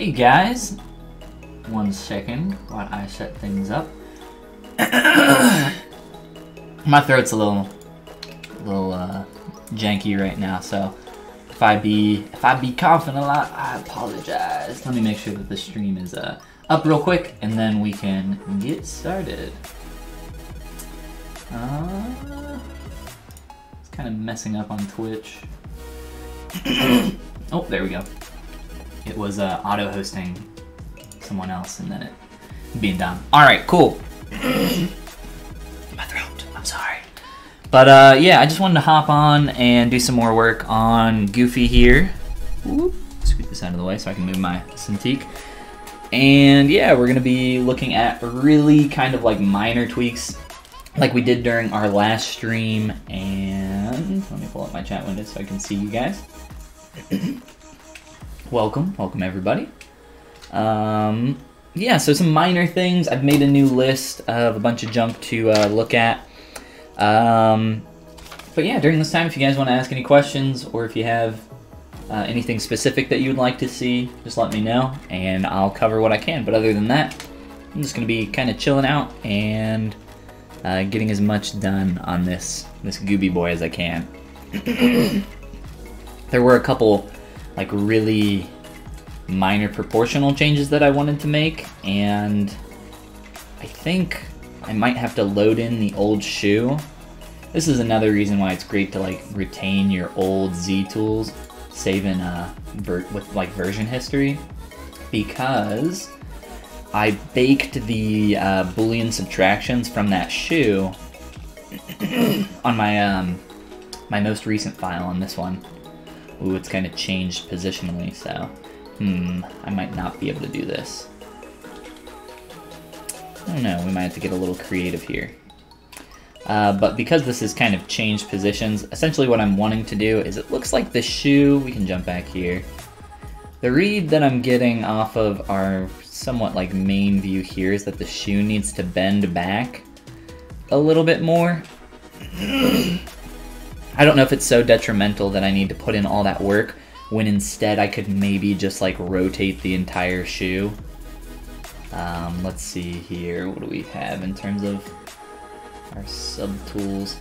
Hey guys, one second while I set things up. My throat's a little janky right now, so if I be coughing a lot, I apologize. Let me make sure that the stream is up real quick, and then we can get started. It's kind of messing up on Twitch. Oh, there we go. It was auto-hosting someone else, and then it being done. All right, cool. My throat, I'm sorry. But yeah, I just wanted to hop on and do some more work on Goofy here. Whoop. Scoot this out of the way so I can move my Cintiq. And yeah, we're gonna be looking at really kind of like minor tweaks like we did during our last stream. And let me pull up my chat window so I can see you guys. Welcome everybody. Yeah, so some minor things. I've made a new list of a bunch of junk to look at. But yeah, during this time, if you guys want to ask any questions, or if you have anything specific that you would like to see, just let me know, and I'll cover what I can. But other than that, I'm just going to be kind of chilling out and getting as much done on this Gooby boy as I can. There were a couple like really minor proportional changes that I wanted to make, and I think I might have to load in the old shoe. This is another reason why it's great to like retain your old Z tools, save in with like version history, because I baked the Boolean subtractions from that shoe on my my most recent file on this one. Ooh, it's kind of changed positionally, so I might not be able to do this. I don't know, we might have to get a little creative here. But because this is kind of changed positions, essentially what I'm wanting to do is, it looks like the shoe, we can jump back here. The read that I'm getting off of our somewhat like main view here is that the shoe needs to bend back a little bit more. I don't know if it's so detrimental that I need to put in all that work, when instead I could maybe just like rotate the entire shoe. Let's see here, what do we have in terms of our sub-tools?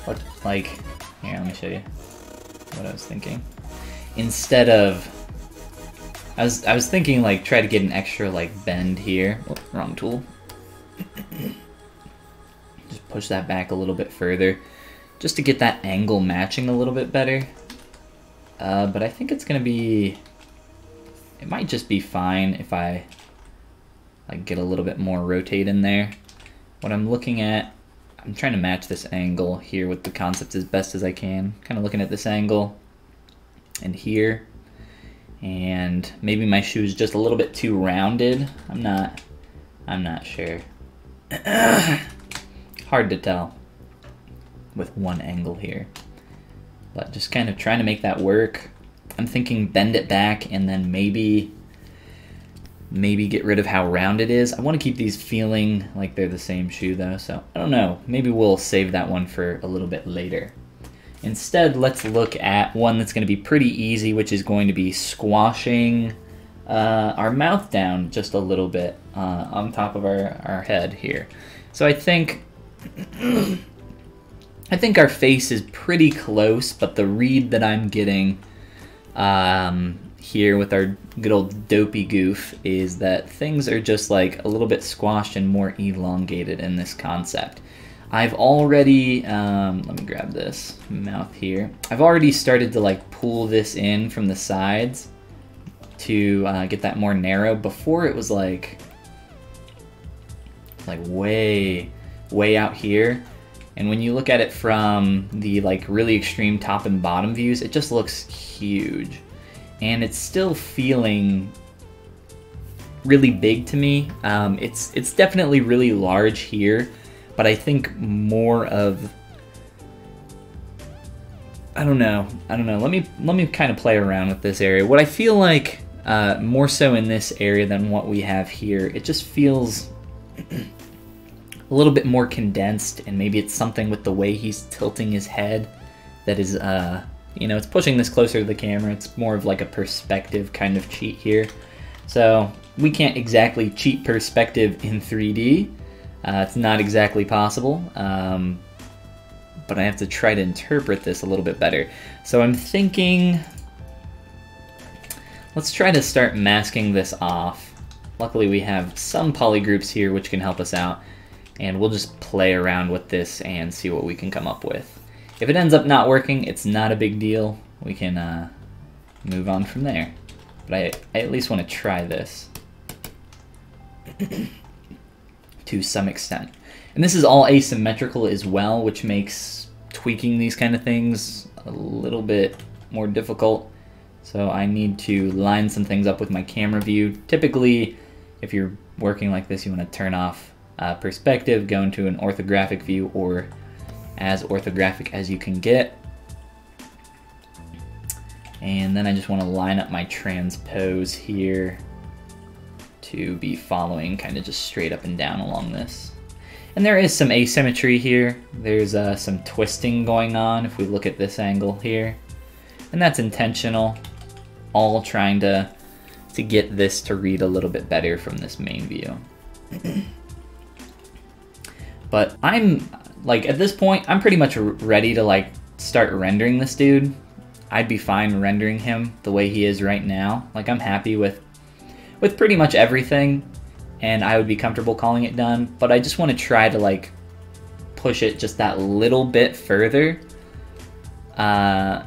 What, like, here, let me show you what I was thinking. Instead of, I was thinking like try to get an extra like bend here. Oh, wrong tool. Just push that back a little bit further, just to get that angle matching a little bit better. But I think it's gonna be, it might just be fine if I like get a little bit more rotate in there. What I'm looking at, I'm trying to match this angle here with the concept as best as I can. Kind of looking at this angle and here, and maybe my shoe is just a little bit too rounded. I'm not sure. Hard to tell with one angle here, but just kind of trying to make that work. I'm thinking bend it back and then maybe get rid of how round it is. I want to keep these feeling like they're the same shoe though, so I don't know. Maybe we'll save that one for a little bit later. Instead, let's look at one that's going to be pretty easy, which is going to be squashing our mouth down just a little bit on top of our head here. So I think our face is pretty close, but the read that I'm getting here with our good old dopey goof is that things are just like a little bit squashed and more elongated in this concept. I've already, let me grab this mouth here. I've already started to like pull this in from the sides to get that more narrow. Before it was like way out here. And when you look at it from the like really extreme top and bottom views, it just looks huge. And it's still feeling really big to me. It's definitely really large here, but I think more of, I don't know. Let me kind of play around with this area. What I feel like more so in this area than what we have here, it just feels a little bit more condensed, and maybe it's something with the way he's tilting his head that is you know, it's pushing this closer to the camera. It's more of like a perspective kind of cheat here. So we can't exactly cheat perspective in 3D. It's not exactly possible, but I have to try to interpret this a little bit better. So I'm thinking, let's try to start masking this off. Luckily we have some polygroups here which can help us out, and we'll just play around with this and see what we can come up with. If it ends up not working, it's not a big deal. We can move on from there. But I at least want to try this to some extent. And this is all asymmetrical as well, which makes tweaking these kind of things a little bit more difficult. So I need to line some things up with my camera view. Typically, if you're working like this, you want to turn off perspective, go into an orthographic view, or as orthographic as you can get. And then I just want to line up my transpose here to be following kind of just straight up and down along this. And there is some asymmetry here. There's some twisting going on if we look at this angle here. And that's intentional, all trying to get this to read a little bit better from this main view. But I'm, like, at this point, I'm pretty much ready to, like, start rendering this dude. I'd be fine rendering him the way he is right now. Like, I'm happy with pretty much everything, and I would be comfortable calling it done, but I just want to try to, like, push it just that little bit further. And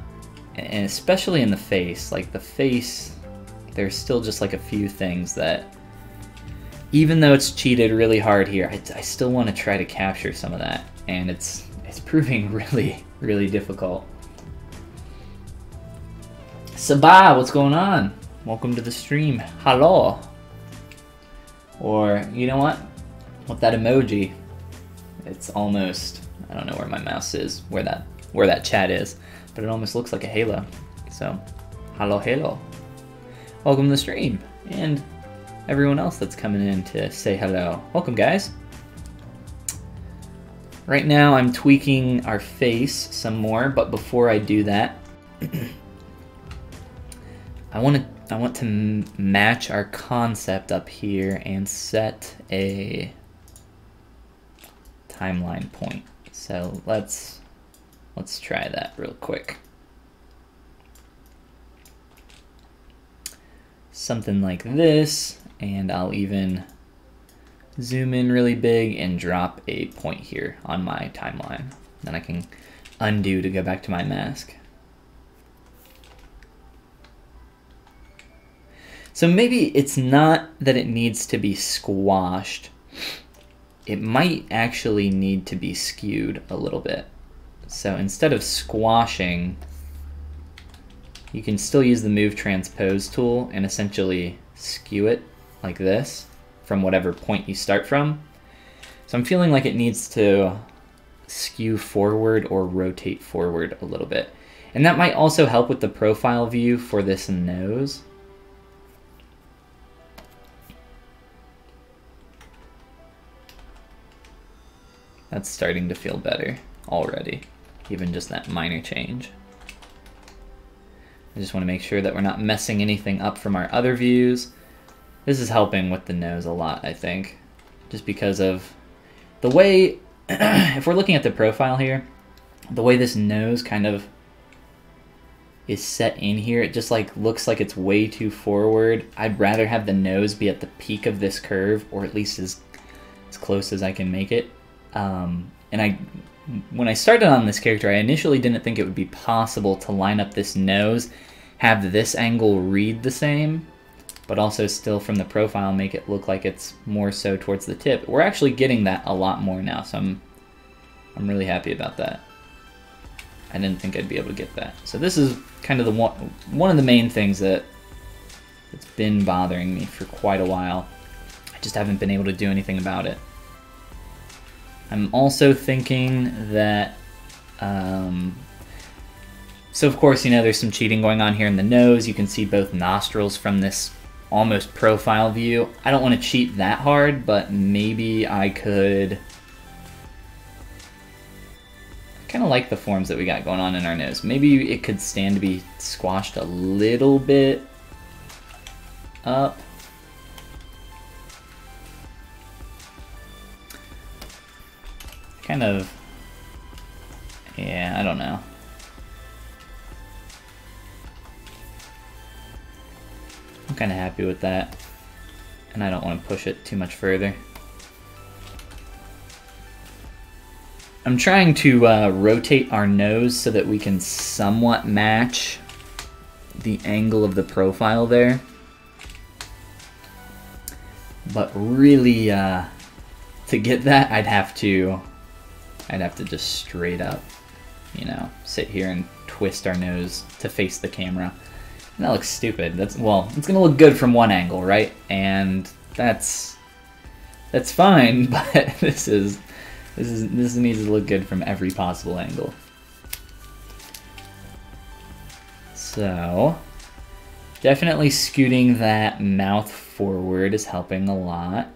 especially in the face. Like, the face, there's still just, like, a few things that, even though it's cheated really hard here, I still want to try to capture some of that, and it's proving really, really difficult. Sabah, what's going on? Welcome to the stream. Hello. Or, you know what? With that emoji, it's almost, I don't know where my mouse is, where that chat is, but it almost looks like a halo. So, hello, halo. Welcome to the stream, and everyone else that's coming in to say hello. Welcome, guys. Right now I'm tweaking our face some more, but before I do that, I want to match our concept up here and set a timeline point. So let's try that real quick. Something like this, and I'll even zoom in really big and drop a point here on my timeline. Then I can undo to go back to my mask. So maybe it's not that it needs to be squashed. It might actually need to be skewed a little bit. So instead of squashing, you can still use the Move Transpose tool and essentially skew it like this from whatever point you start from. So I'm feeling like it needs to skew forward or rotate forward a little bit. And that might also help with the profile view for this nose. That's starting to feel better already, even just that minor change. I just want to make sure that we're not messing anything up from our other views. This is helping with the nose a lot, I think, just because of the way, if we're looking at the profile here, the way this nose kind of is set in here, it just like looks like it's way too forward. I'd rather have the nose be at the peak of this curve, or at least as close as I can make it. And when I started on this character, I initially didn't think it would be possible to line up this nose, have this angle read the same, but also still from the profile make it look like it's more so towards the tip. We're actually getting that a lot more now, so I'm really happy about that. I didn't think I'd be able to get that. So this is kind of the one of the main things that's been bothering me for quite a while. I just haven't been able to do anything about it. I'm also thinking that, so of course, you know, there's some cheating going on here in the nose. You can see both nostrils from this almost profile view. I don't want to cheat that hard, but maybe I could kind of like the forms that we got going on in our nose. Maybe it could stand to be squashed a little bit up. Kind of, yeah, I don't know. I'm kind of happy with that, and I don't want to push it too much further. I'm trying to rotate our nose so that we can somewhat match the angle of the profile there. But really, to get that, I'd have to just straight up, you know, sit here and twist our nose to face the camera. And that looks stupid. Well, it's gonna look good from one angle, right? And that's fine, but this needs to look good from every possible angle. So, definitely scooting that mouth forward is helping a lot.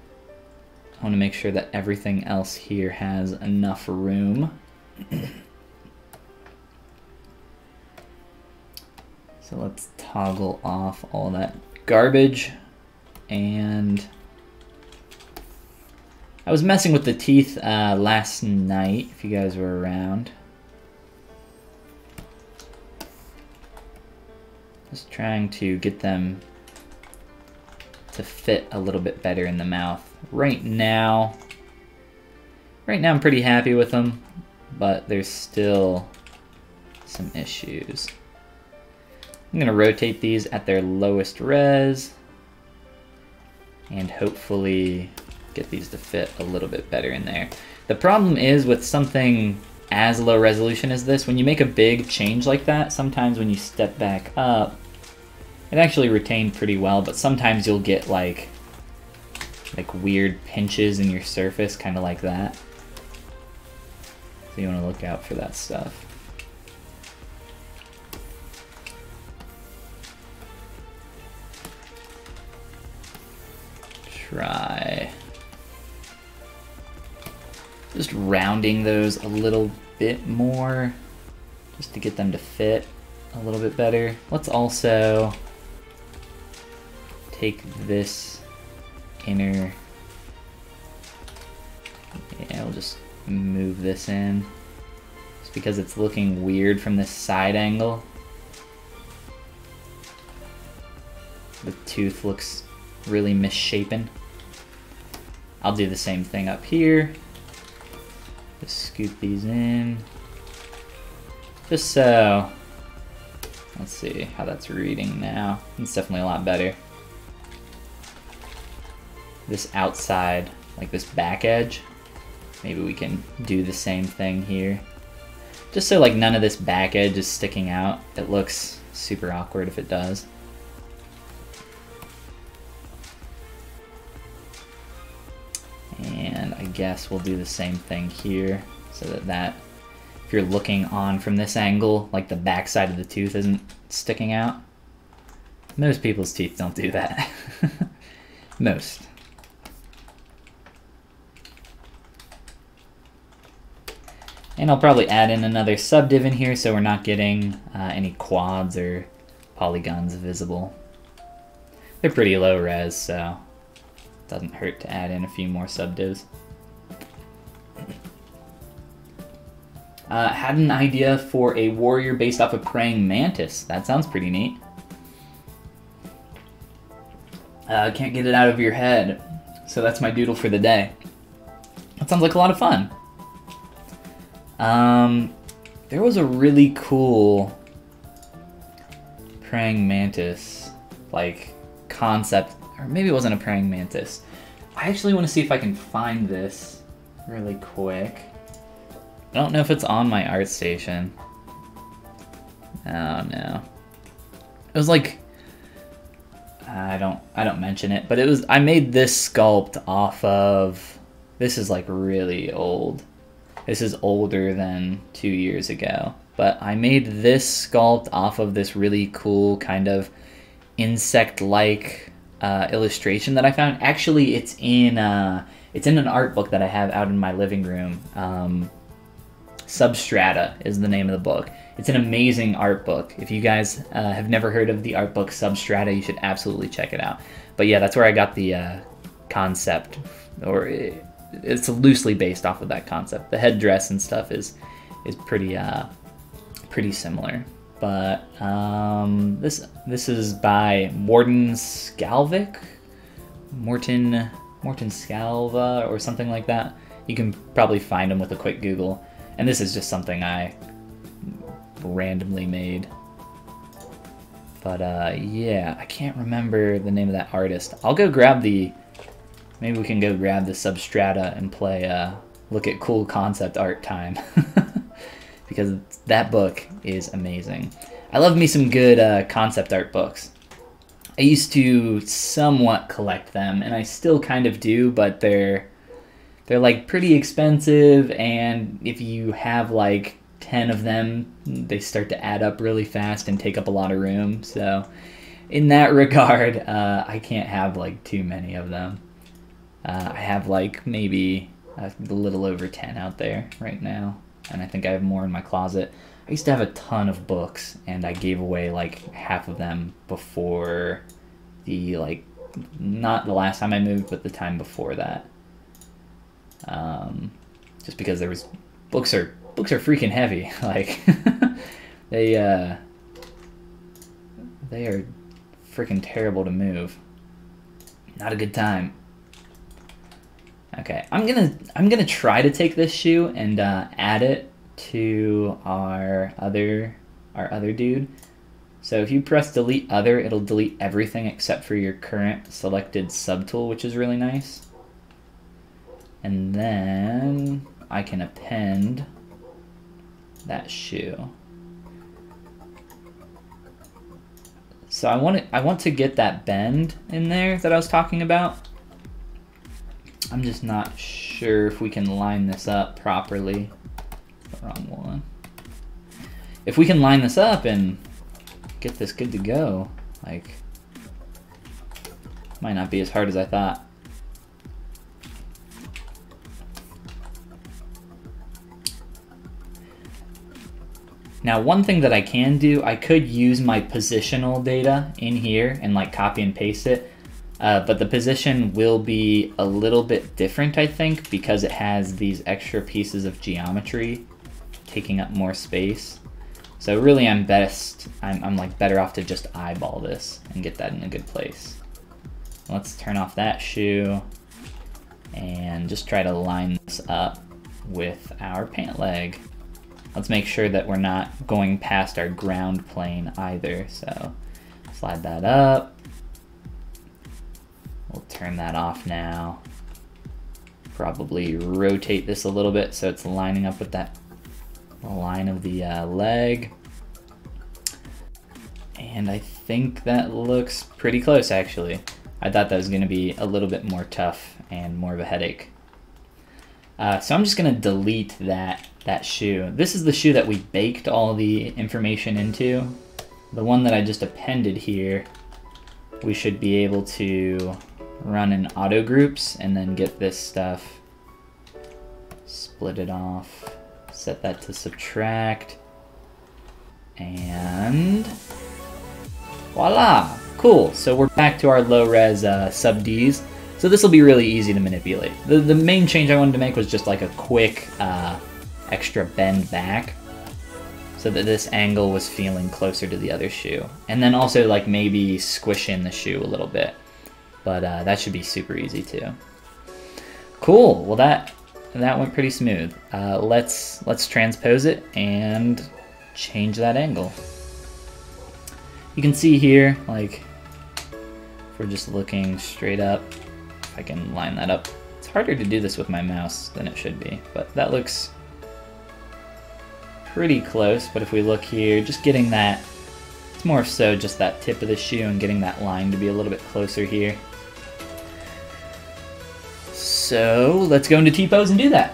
I want to make sure that everything else here has enough room. So let's toggle off all that garbage. And I was messing with the teeth last night, if you guys were around. Just trying to get them to fit a little bit better in the mouth. Right now I'm pretty happy with them, but there's still some issues. I'm gonna rotate these at their lowest res and hopefully get these to fit a little bit better in there. The problem is with something as low resolution as this, when you make a big change like that, sometimes when you step back up, it actually retained pretty well, but sometimes you'll get like weird pinches in your surface, kind of like that. So you want to look out for that stuff. Try just rounding those a little bit more, just to get them to fit a little bit better. Let's also take this inner, yeah, we'll just move this in, just because it's looking weird from this side angle. The tooth looks really misshapen. I'll do the same thing up here. Just scoot these in. Just so, let's see how that's reading now. It's definitely a lot better. This outside, like this back edge, maybe we can do the same thing here. Just so like none of this back edge is sticking out. It looks super awkward if it does. And I guess we'll do the same thing here, so that if you're looking on from this angle, like the back side of the tooth isn't sticking out. Most people's teeth don't do that. Most. And I'll probably add in another subdiv in here so we're not getting any quads or polygons visible. They're pretty low res, so it doesn't hurt to add in a few more subdivs. Had an idea for a warrior based off of praying mantis. That sounds pretty neat. Can't get it out of your head, so that's my doodle for the day. That sounds like a lot of fun. There was a really cool praying mantis like concept, or maybe it wasn't a praying mantis. I actually want to see if I can find this really quick. I don't know if it's on my art station. Oh no. It was like, I don't mention it, but it was, I made this sculpt off of, this is like really old. This is older than 2 years ago. But I made this sculpt off of this really cool kind of insect-like illustration that I found. Actually, it's in an art book that I have out in my living room. Substrata is the name of the book. It's an amazing art book. If you guys have never heard of the art book Substrata, you should absolutely check it out. But yeah, that's where I got the concept, or it's loosely based off of that concept. The headdress and stuff is pretty similar. But this is by Morton Scalvic, Morton Scalva, or something like that. You can probably find him with a quick Google. And this is just something I randomly made. But yeah, I can't remember the name of that artist. I'll go grab maybe we can go grab the Substrata and play look at cool concept art time. Because that book is amazing. I love me some good concept art books. I used to somewhat collect them, and I still kind of do, but they're like pretty expensive, and if you have like 10 of them, they start to add up really fast and take up a lot of room. So in that regard, I can't have like too many of them. I have like maybe a little over 10 out there right now, and I think I have more in my closet. I used to have a ton of books, and I gave away like half of them before not the last time I moved, but the time before that. Just because books are freaking heavy. Like they are freaking terrible to move. Not a good time. Okay, I'm gonna try to take this shoe and add it to our other dude. So if you press delete other, it'll delete everything except for your current selected subtool, which is really nice. And then I can append that shoe. So I want to get that bend in there that I was talking about. I'm just not sure if we can line this up properly. Wrong one. If we can line this up and get this good to go, like, might not be as hard as I thought. Now, one thing that I can do, I could use my positional data in here and like copy and paste it, but the position will be a little bit different, I think, because it has these extra pieces of geometry taking up more space. So really I'm like better off to just eyeball this and get that in a good place. Let's turn off that shoe and just try to line this up with our pant leg. Let's make sure that we're not going past our ground plane either. So slide that up. We'll turn that off now. Probably rotate this a little bit so it's lining up with that line of the leg. And I think that looks pretty close, actually. I thought that was going to be a little bit more tough and more of a headache. So I'm just going to delete that shoe. This is the shoe that we baked all the information into. The one that I just appended here, we should be able to run in auto groups and then get this stuff, split it off, set that to subtract, and voila, cool. So we're back to our low-res sub-Ds. So this will be really easy to manipulate. The main change I wanted to make was just like a quick extra bend back so that this angle was feeling closer to the other shoe. And then also like maybe squish in the shoe a little bit. But that should be super easy too. Cool, well that went pretty smooth. Let's transpose it and change that angle. You can see here, like, if we're just looking straight up, if I can line that up. It's harder to do this with my mouse than it should be, but that looks pretty close. But if we look here, just getting that, it's more so just that tip of the shoe and getting that line to be a little bit closer here. So let's go into T-pose and do that.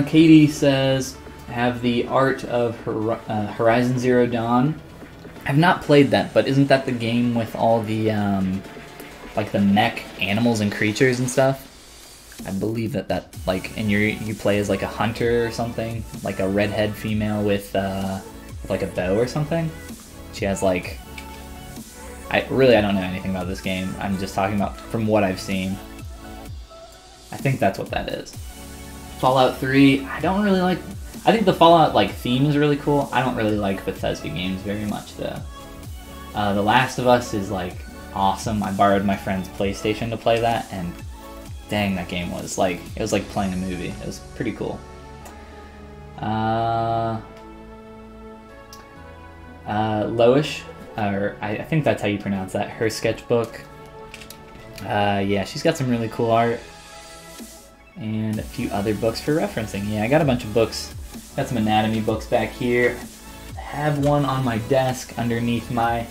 Katie says, have the art of Horizon Zero Dawn. I've not played that, but isn't that the game with all the like the mech animals and creatures and stuff. I believe that like, and you play as like a hunter or something, like a redhead female with like a bow or something. She has like, I don't know anything about this game. I'm just talking about from what I've seen. I think that's what that is. Fallout 3, I don't really like. I think the Fallout like theme is really cool. I don't really like Bethesda games very much though. The Last of Us is like awesome. I borrowed my friend's PlayStation to play that, and dang, that game was like, it was like playing a movie. It was pretty cool. Loish, or I think that's how you pronounce that, her sketchbook. Yeah, she's got some really cool art. And a few other books for referencing. Yeah, I got a bunch of books. Got some anatomy books back here. I have one on my desk underneath my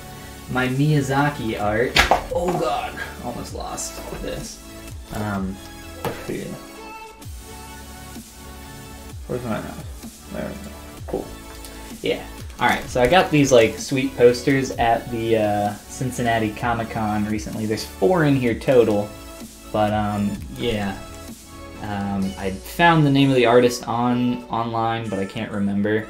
Miyazaki art. Oh god, almost lost this. Here. Where's my mouse? There we go. Cool. Yeah. Alright, so I got these like sweet posters at the Cincinnati Comic-Con recently. There's 4 in here total. But yeah. I found the name of the artist online, but I can't remember.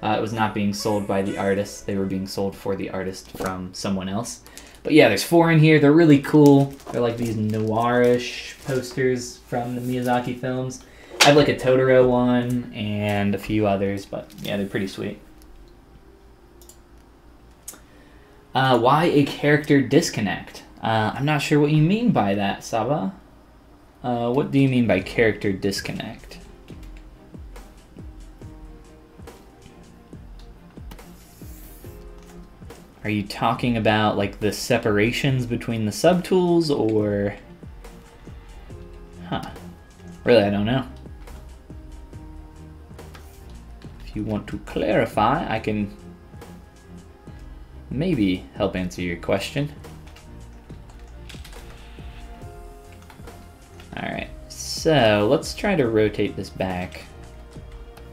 It was not being sold by the artist. They were being sold for the artist from someone else. But yeah, there's 4 in here. They're really cool. They're like these noirish posters from the Miyazaki films. I have like a Totoro one and a few others, but yeah, they're pretty sweet. Why a character disconnect? I'm not sure what you mean by that, Saba. What do you mean by character disconnect? Are you talking about like the separations between the subtools, or... Huh. Really, I don't know. If you want to clarify, I can maybe help answer your question. Alright, so let's try to rotate this back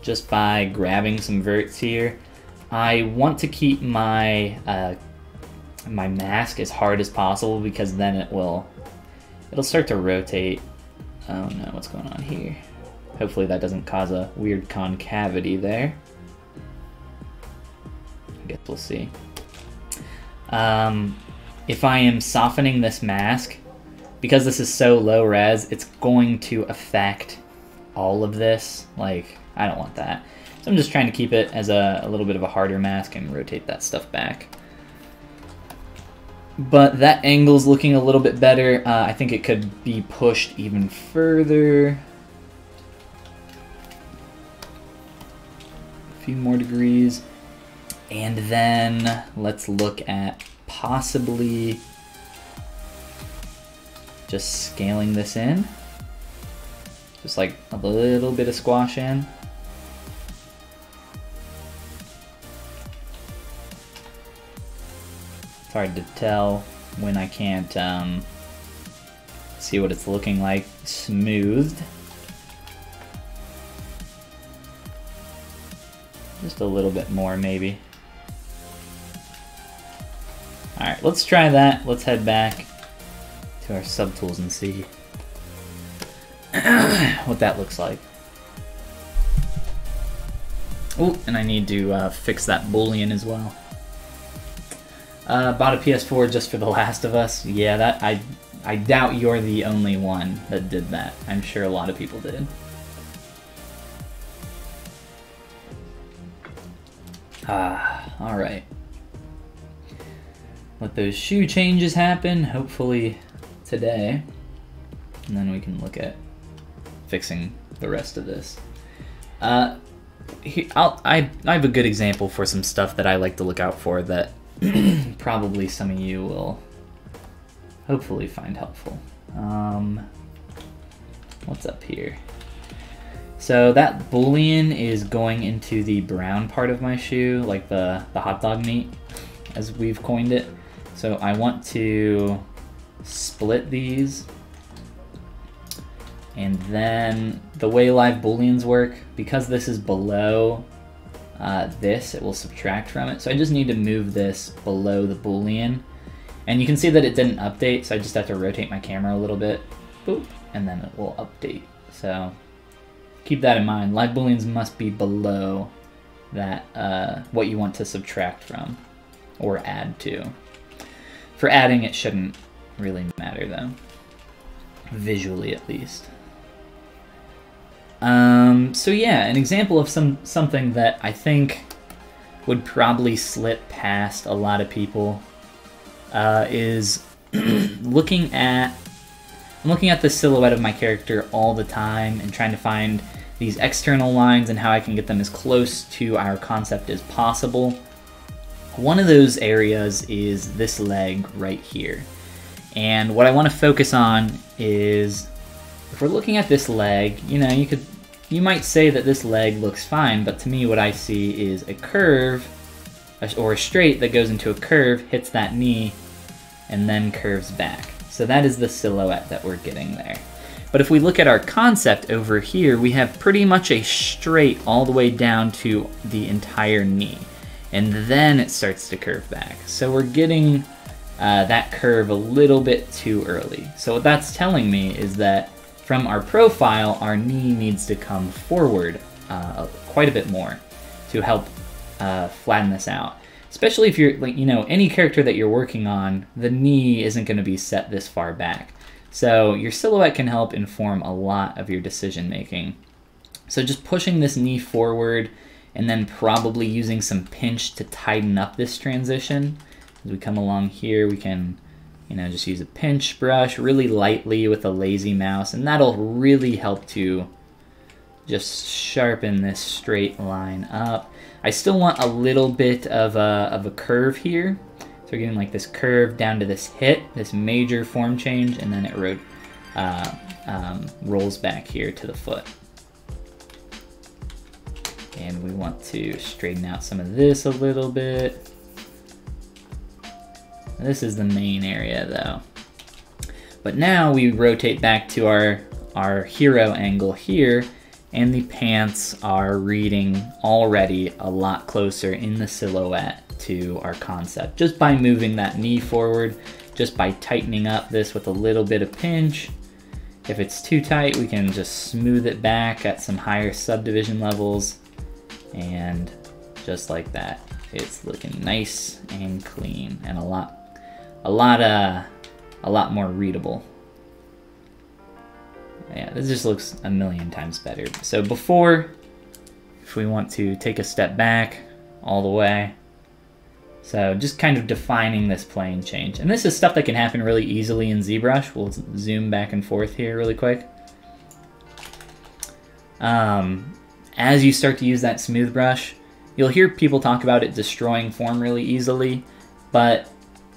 just by grabbing some verts here. I want to keep my my mask as hard as possible, because then it'll start to rotate. Oh no, what's going on here? Hopefully that doesn't cause a weird concavity there. I guess we'll see. If I am softening this mask, because this is so low res, it's going to affect all of this. Like, I don't want that. So I'm just trying to keep it as a little bit of a harder mask and rotate that stuff back. But that angle's looking a little bit better. I think it could be pushed even further. A few more degrees. And then let's look at possibly just scaling this in. Just like a little bit of squash in. It's hard to tell when I can't see what it's looking like smoothed. Just a little bit more maybe. Alright, let's try that. Let's head back to our subtools and see what that looks like. Oh, and I need to fix that boolean as well. Bought a PS4 just for The Last of Us. Yeah, that I doubt you're the only one that did that. I'm sure a lot of people did. Alright. Let those shoe changes happen, hopefully today. And then we can look at fixing the rest of this. I have a good example for some stuff that I like to look out for that probably some of you will hopefully find helpful. What's up here? So that boolean is going into the brown part of my shoe, like the hot dog meat, as we've coined it. So I want to split these, and then the way live booleans work, because this is below this, it will subtract from it. So I just need to move this below the boolean, And you can see that it didn't update, so I just have to rotate my camera a little bit, boop, and then it will update. So keep that in mind. Live booleans must be below that what you want to subtract from or add to. For adding, it shouldn't really matter though, visually at least. So yeah, an example of something that I think would probably slip past a lot of people is looking at the silhouette of my character all the time and trying to find these external lines and how I can get them as close to our concept as possible. One of those areas is this leg right here. And what I want to focus on is, if we're looking at this leg, you know, you might say that this leg looks fine, but to me what I see is a curve, or a straight that goes into a curve, hits that knee, and then curves back. So that is the silhouette that we're getting there. But if we look at our concept over here, we have pretty much a straight all the way down to the entire knee. And then it starts to curve back. So we're getting that curve a little bit too early. So what that's telling me is that from our profile, our knee needs to come forward quite a bit more to help flatten this out. Especially if you're, like, you know, any character that you're working on, the knee isn't going to be set this far back. So your silhouette can help inform a lot of your decision making. So just pushing this knee forward and then probably using some pinch to tighten up this transition. As we come along here, we can, you know, just use a pinch brush really lightly with a lazy mouse, and that'll really help to just sharpen this straight line up. I still want a little bit of a curve here. So we're getting like this curve down to this hit, this major form change, and then it rolls back here to the foot. And we want to straighten out some of this a little bit. This is the main area though. But now we rotate back to our hero angle here, and the pants are reading already a lot closer in the silhouette to our concept, just by moving that knee forward, just by tightening up this with a little bit of pinch. If it's too tight, we can just smooth it back at some higher subdivision levels, and just like that, it's looking nice and clean and a lot more readable. Yeah, this just looks a million times better. So before, if we want to take a step back all the way, so just kind of defining this plane change. And this is stuff that can happen really easily in ZBrush. We'll zoom back and forth here really quick. As you start to use that smooth brush, you'll hear people talk about it destroying form really easily, but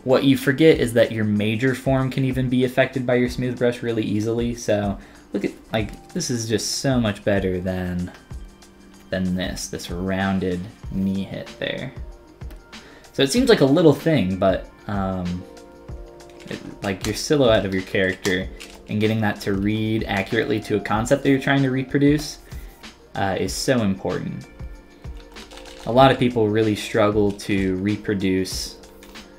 what you forget is that your major form can even be affected by your smooth brush really easily. So look at, like, this is just so much better than this rounded knee hit there. So it seems like a little thing, but like your silhouette of your character and getting that to read accurately to a concept that you're trying to reproduce is so important. A lot of people really struggle to reproduce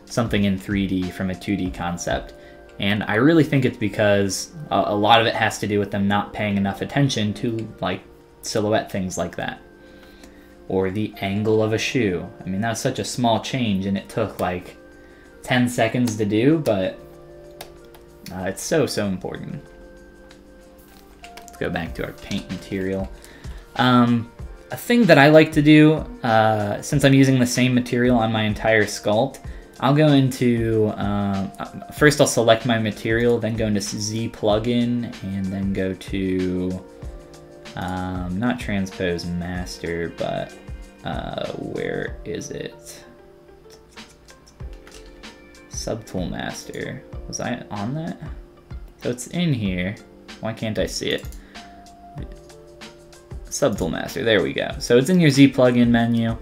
something in 3D from a 2D concept. And I really think it's because a lot of it has to do with them not paying enough attention to, like, silhouette things like that. Or the angle of a shoe. I mean, that was such a small change and it took like 10 seconds to do, but it's so important. Let's go back to our paint material. A thing that I like to do, since I'm using the same material on my entire sculpt, I'll go into, first I'll select my material, then go into Z plugin, and then go to, not transpose master, but where is it? Subtool master. Was I on that? So it's in here. Why can't I see it? Subtool master, there we go. So it's in your Z plugin menu.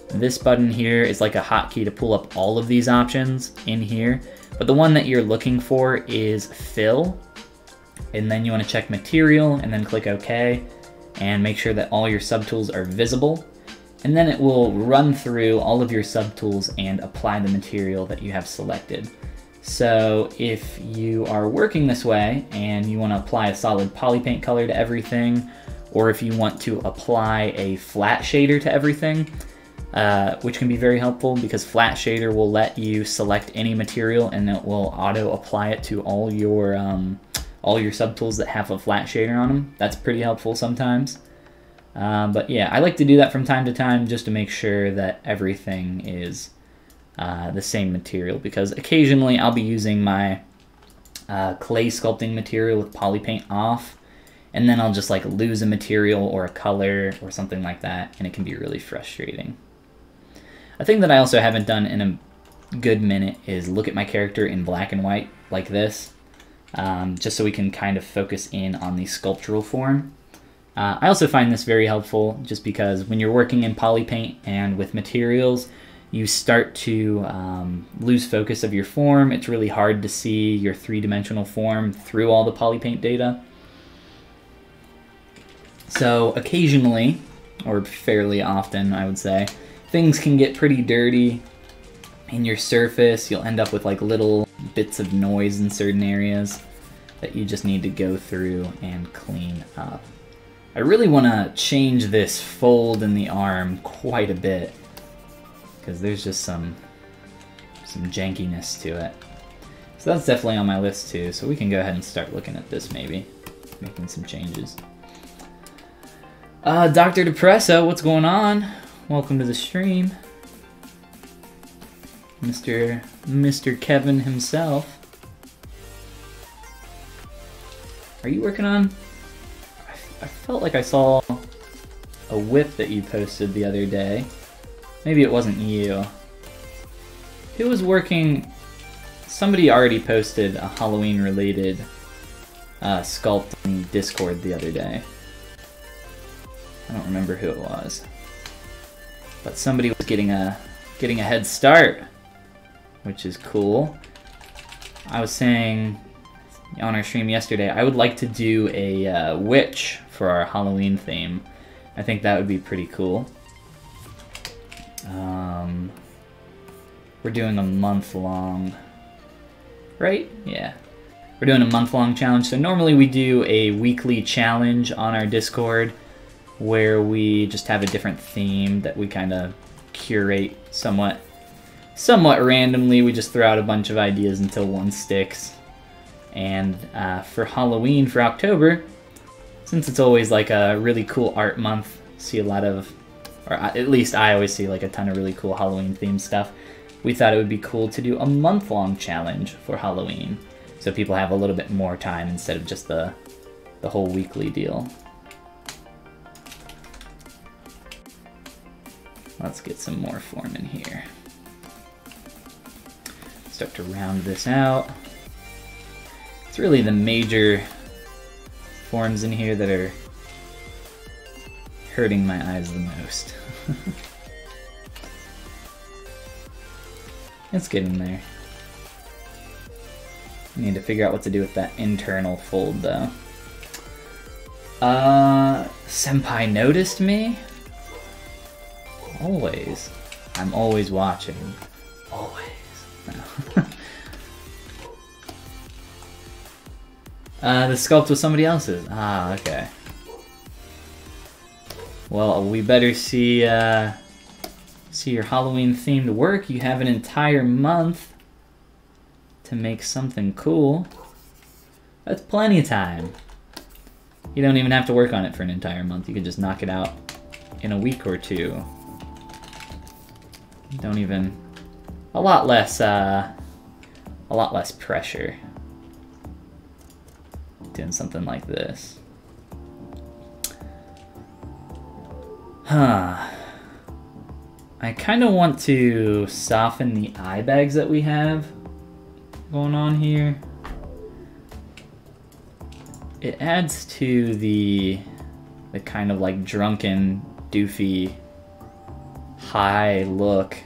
This button here is like a hotkey to pull up all of these options in here. But the one that you're looking for is fill. And then you want to check material and then click OK. And make sure that all your subtools are visible. And then it will run through all of your subtools and apply the material that you have selected. So if you are working this way and you want to apply a solid poly paint color to everything, or if you want to apply a flat shader to everything, which can be very helpful because flat shader will let you select any material and it will auto apply it to all your subtools that have a flat shader on them. That's pretty helpful sometimes. But yeah, I like to do that from time to time just to make sure that everything is the same material, because occasionally I'll be using my clay sculpting material with poly paint off, and then I'll just like lose a material or a color or something like that, and it can be really frustrating. A thing that I also haven't done in a good minute is look at my character in black and white like this, just so we can kind of focus in on the sculptural form. I also find this very helpful just because when you're working in poly paint and with materials, you start to lose focus of your form. It's really hard to see your three-dimensional form through all the poly paint data. So occasionally, or fairly often I would say, things can get pretty dirty in your surface. You'll end up with like little bits of noise in certain areas that you just need to go through and clean up. I really want to change this fold in the arm quite a bit, because there's just some jankiness to it. So that's definitely on my list too, so we can go ahead and start looking at this maybe, making some changes. Dr. Depresso, what's going on? Welcome to the stream. Mr. Kevin himself. Are you working on... I felt like I saw a whip that you posted the other day. Maybe it wasn't you. Who was working... Somebody already posted a Halloween-related sculpt in Discord the other day. I don't remember who it was. But somebody was getting a head start, which is cool. I was saying on our stream yesterday, I would like to do a witch for our Halloween theme. I think that would be pretty cool. We're doing a month-long, right? Yeah. We're doing a month-long challenge. So normally we do a weekly challenge on our Discord where we just have a different theme that we kind of curate somewhat randomly. We just throw out a bunch of ideas until one sticks. And for Halloween, for October, since it's always like a really cool art month, see a lot of, or at least I always see like a ton of really cool Halloween themed stuff, we thought it would be cool to do a month-long challenge for Halloween, so people have a little bit more time instead of just the whole weekly deal. Let's get some more form in here. Start to round this out. It's really the major forms in here that are hurting my eyes the most. It's getting there. I need to figure out what to do with that internal fold though. Senpai noticed me? Always. I'm always watching. Always. No. The sculpt was somebody else's. Ah, okay. Well, we better see your Halloween themed work. You have an entire month to make something cool. That's plenty of time. You don't even have to work on it for an entire month. You can just knock it out in a week or two. Don't even... a lot less pressure doing something like this. Huh. I kind of want to soften the eye bags that we have going on here. It adds to the kind of like drunken, doofy, high look.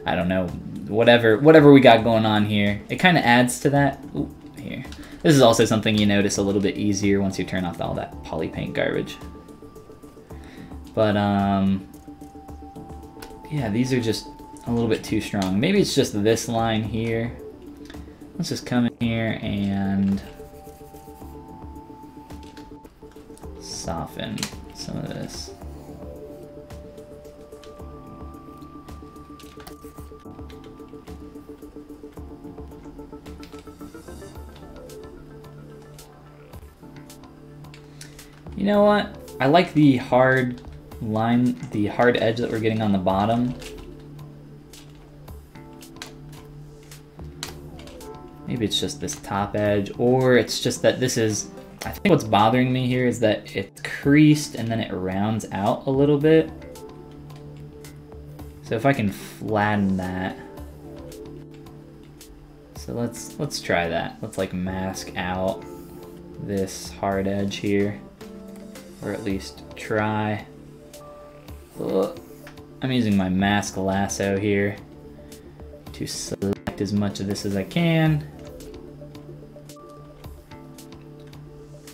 I don't know, whatever we got going on here. It kind of adds to that. Ooh, here. This is also something you notice a little bit easier once you turn off all that poly paint garbage. But yeah, these are just a little bit too strong. Maybe it's just this line here let's just come in here and soften some of this. You know what? I like the hard line, the hard edge that we're getting on the bottom. Maybe it's just this top edge, or it's just that this is, I think what's bothering me here is that it's creased and then it rounds out a little bit. So if I can flatten that. So let's try that. Let's like mask out this hard edge here, or at least try. I'm using my mask lasso here to select as much of this as I can.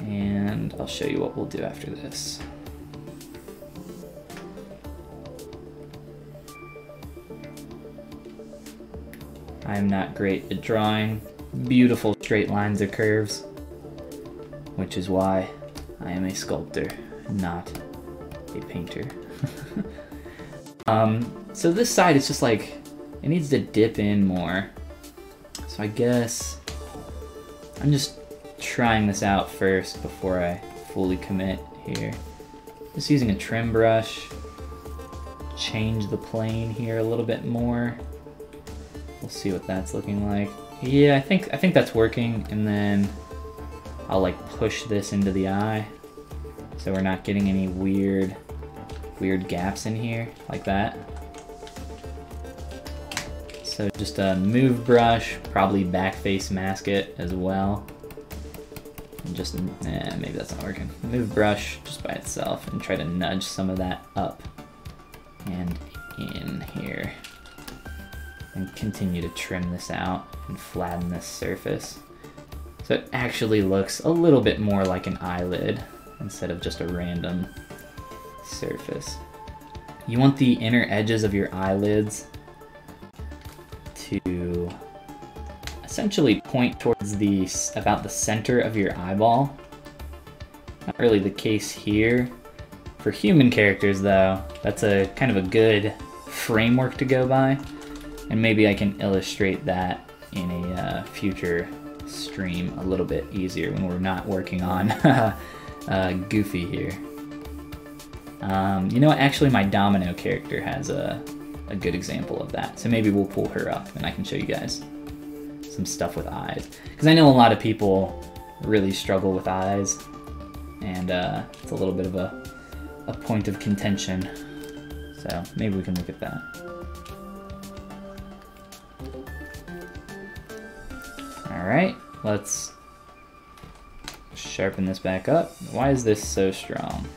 And I'll show you what we'll do after this. I'm not great at drawing beautiful straight lines or curves, which is why I am a sculptor, not a painter. So this side is just like, it needs to dip in more. So I guess I'm just trying this out first before I fully commit here. Just using a trim brush, change the plane here a little bit more. We'll see what that's looking like. Yeah, I think that's working, and then I'll like push this into the eye so we're not getting any weird gaps in here like that. So just a move brush, probably back face mask it as well. And just, maybe that's not working. Move brush just by itself and try to nudge some of that up and in here. And continue to trim this out and flatten this surface. So it actually looks a little bit more like an eyelid instead of just a random surface. You want the inner edges of your eyelids to essentially point towards about the center of your eyeball. Not really the case here. For human characters though, that's a kind of a good framework to go by, and maybe I can illustrate that in a future stream a little bit easier when we're not working on Goofy here. You know what, actually my Domino character has a good example of that, so maybe we'll pull her up and I can show you guys some stuff with eyes, because I know a lot of people really struggle with eyes, and it's a little bit of a point of contention, so maybe we can look at that. Alright, let's sharpen this back up. Why is this so strong?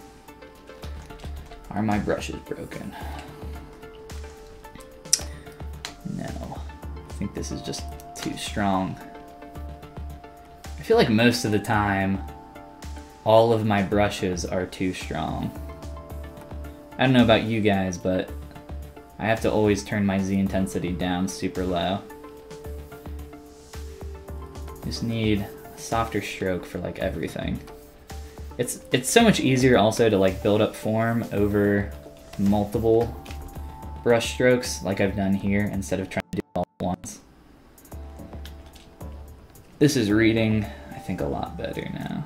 Are my brushes broken? No, I think this is just too strong. I feel like most of the time, all of my brushes are too strong. I don't know about you guys, but I have to always turn my Z intensity down super low. Just need a softer stroke for like everything. It's so much easier also to like build up form over multiple brush strokes like I've done here, instead of trying to do it all at once. This is reading, I think, a lot better now.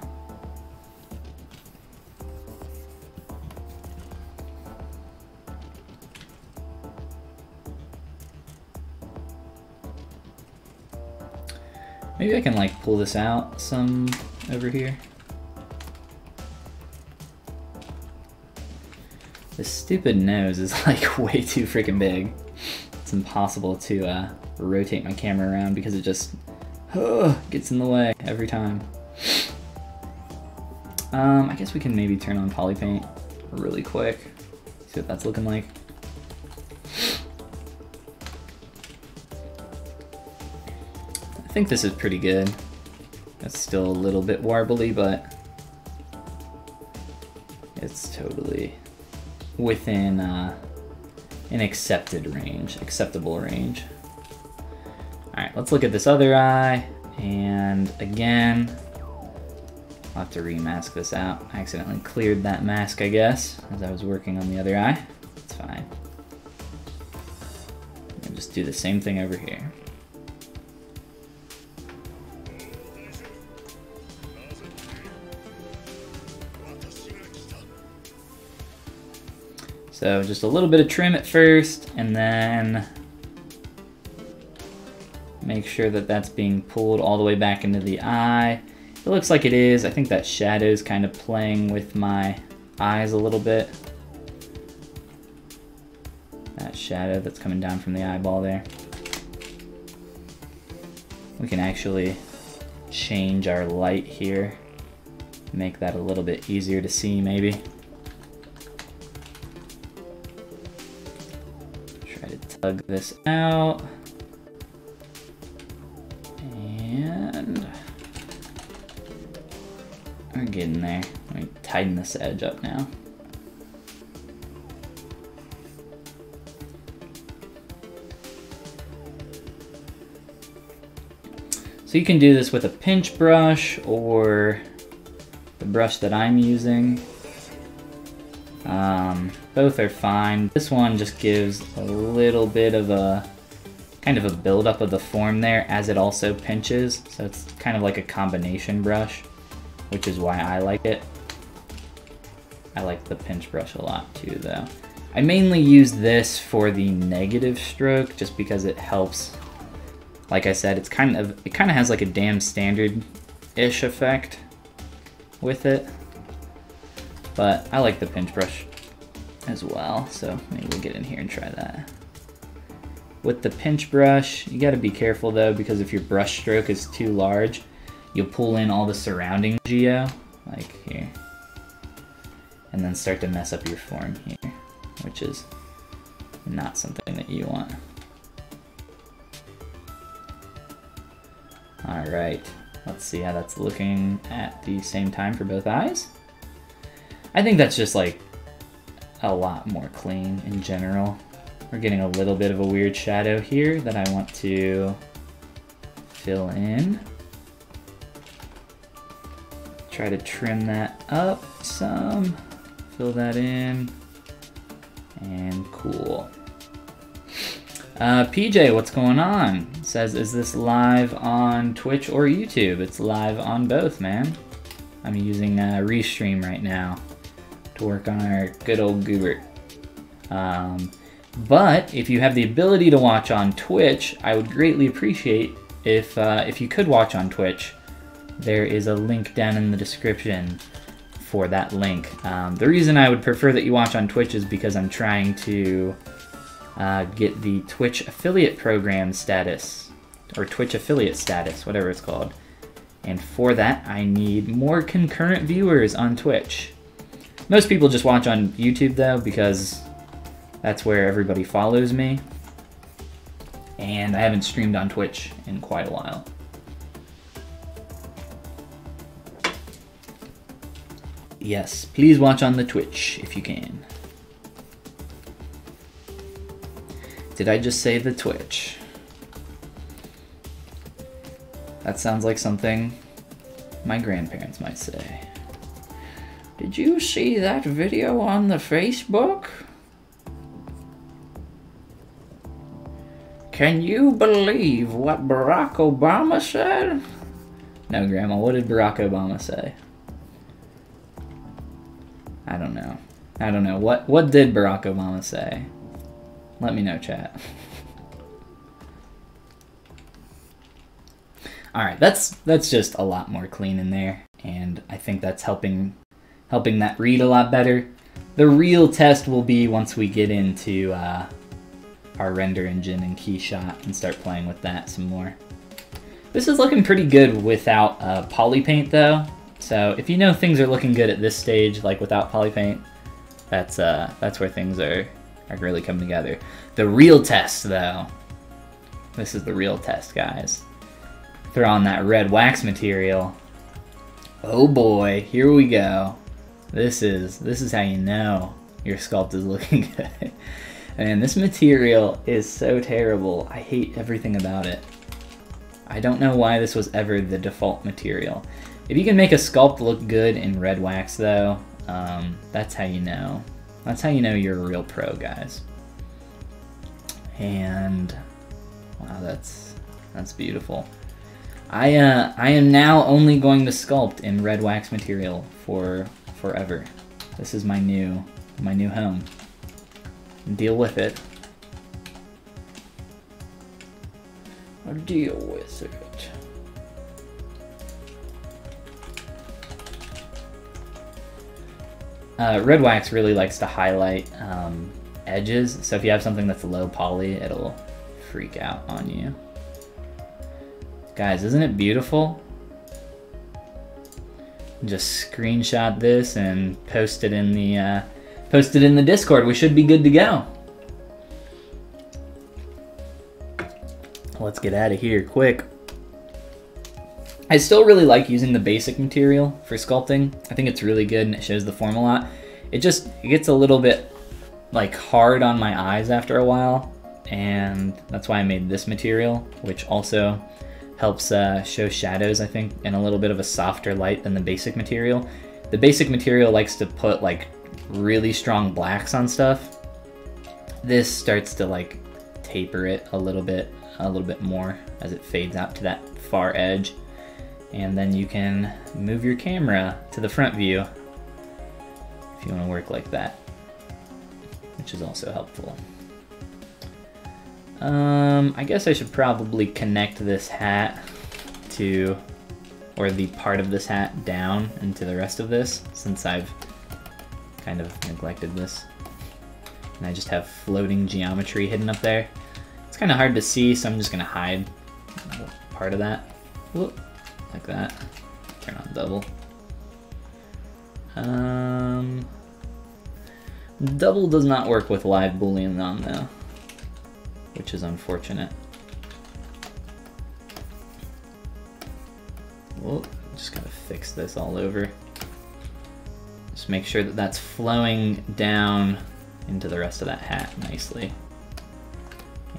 Maybe I can like pull this out some over here. This stupid nose is like way too freaking big. It's impossible to rotate my camera around because it just gets in the way every time. I guess we can maybe turn on poly paint really quick. See what that's looking like. I think this is pretty good. It's still a little bit warbly, but it's totally within an acceptable range. Alright, right, let's look at this other eye. And again, I'll have to remask this out. I accidentally cleared that mask, I guess, as I was working on the other eye. It's fine. I'll just do the same thing over here. So just a little bit of trim at first, and then make sure that that's being pulled all the way back into the eye. It looks like it is. I think that shadow's kind of playing with my eyes a little bit. That shadow that's coming down from the eyeball there. We can actually change our light here, make that a little bit easier to see maybe. Tug this out, and we're getting there. Let me tighten this edge up now. So you can do this with a pinch brush or the brush that I'm using. Both are fine. This one just gives a little bit of a kind of a buildup of the form there as it also pinches. So it's kind of like a combination brush, which is why I like it. I like the pinch brush a lot too though. I mainly use this for the negative stroke just because it helps. Like I said, it kind of has like a damn standard-ish effect with it. But I like the pinch brush as well, so maybe we'll get in here and try that. With the pinch brush, you gotta be careful though, because if your brush stroke is too large, you'll pull in all the surrounding geo, like here, and then start to mess up your form here, which is not something that you want. Alright, let's see how that's looking at the same time for both eyes. I think that's just like a lot more clean in general. We're getting a little bit of a weird shadow here that I want to fill in. Try to trim that up some, fill that in, and cool. PJ, what's going on? Says, is this live on Twitch or YouTube? It's live on both, man. I'm using Restream right now to work on our good old Goobert. But if you have the ability to watch on Twitch, I would greatly appreciate if you could watch on Twitch. There is a link down in the description for that link. The reason I would prefer that you watch on Twitch is because I'm trying to get the Twitch affiliate program status, or Twitch affiliate status, whatever it's called. And for that, I need more concurrent viewers on Twitch. Most people just watch on YouTube though, because that's where everybody follows me. And I haven't streamed on Twitch in quite a while. Yes, please watch on the Twitch if you can. Did I just say the Twitch? That sounds like something my grandparents might say. Did you see that video on the Facebook? Can you believe what Barack Obama said? No, Grandma, what did Barack Obama say? I don't know. I don't know. What did Barack Obama say? Let me know, chat. Alright, that's just a lot more clean in there, and I think that's helping that read a lot better. The real test will be once we get into our render engine and Keyshot and start playing with that some more. This is looking pretty good without poly paint though, so if you know things are looking good at this stage, like without poly paint, that's where things are really coming together. The real test though, this is the real test, guys. Throw on that red wax material. Oh boy, here we go. This is how you know your sculpt is looking good. And this material is so terrible. I hate everything about it. I don't know why this was ever the default material. If you can make a sculpt look good in red wax though, that's how you know. That's how you know you're a real pro, guys. And wow, that's beautiful. I am now only going to sculpt in red wax material for forever. This is my new home. Deal with it. I'll deal with it. Red wax really likes to highlight edges, so if you have something that's low poly, it'll freak out on you. Guys, isn't it beautiful? Just screenshot this and post it in the Discord. We should be good to go. Let's get out of here quick. I still really like using the basic material for sculpting. I think it's really good and it shows the form a lot. It gets a little bit like hard on my eyes after a while, and that's why I made this material, which also helps show shadows, I think, in a little bit of a softer light than the basic material. The basic material likes to put like really strong blacks on stuff. This starts to like taper it a little bit more as it fades out to that far edge. And then you can move your camera to the front view if you want to work like that, which is also helpful. I guess I should probably connect this hat to, or the part of this hat down into the rest of this, since I've kind of neglected this. And I just have floating geometry hidden up there. It's kind of hard to see, so I'm just going to hide part of that. Whoop, like that. Turn on double. Double does not work with live boolean on though, which is unfortunate. Whoa, just gotta fix this all over. Just make sure that that's flowing down into the rest of that hat nicely.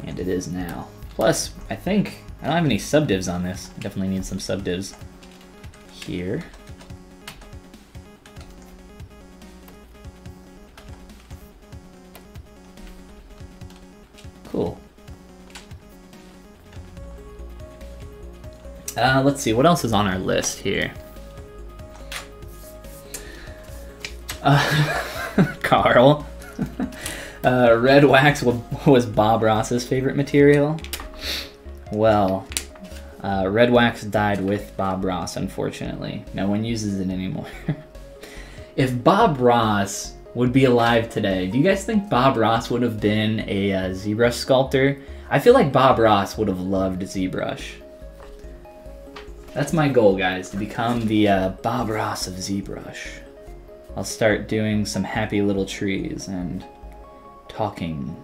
And it is now. Plus, I think I don't have any subdivs on this. I definitely need some subdivs here. Cool. Let's see, what else is on our list here? Carl. Red wax was Bob Ross's favorite material. Well, red wax died with Bob Ross, unfortunately. No one uses it anymore. If Bob Ross would be alive today, do you guys think Bob Ross would have been a ZBrush sculptor? I feel like Bob Ross would have loved ZBrush. That's my goal, guys, to become the Bob Ross of ZBrush. I'll start doing some happy little trees and talking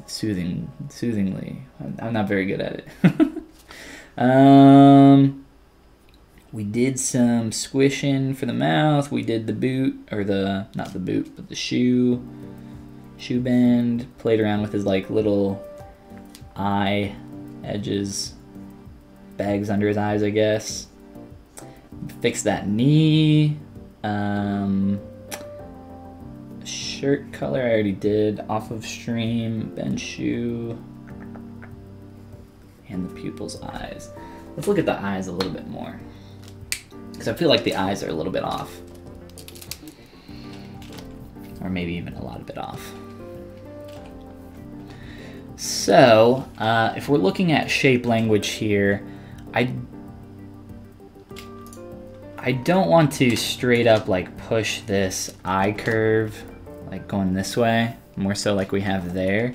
soothingly. I'm not very good at it. We did some squishing for the mouth. We did the boot, or not the boot, but the shoe bend. Played around with his like little eye edges, bags under his eyes, I guess. Fixed that knee. Shirt color I already did. Off of stream, bend shoe, and the pupil's eyes. Let's look at the eyes a little bit more, because I feel like the eyes are a little bit off. Or maybe even a lot of bit off. So, if we're looking at shape language here, I don't want to straight up like push this eye curve like going this way, more so like we have there.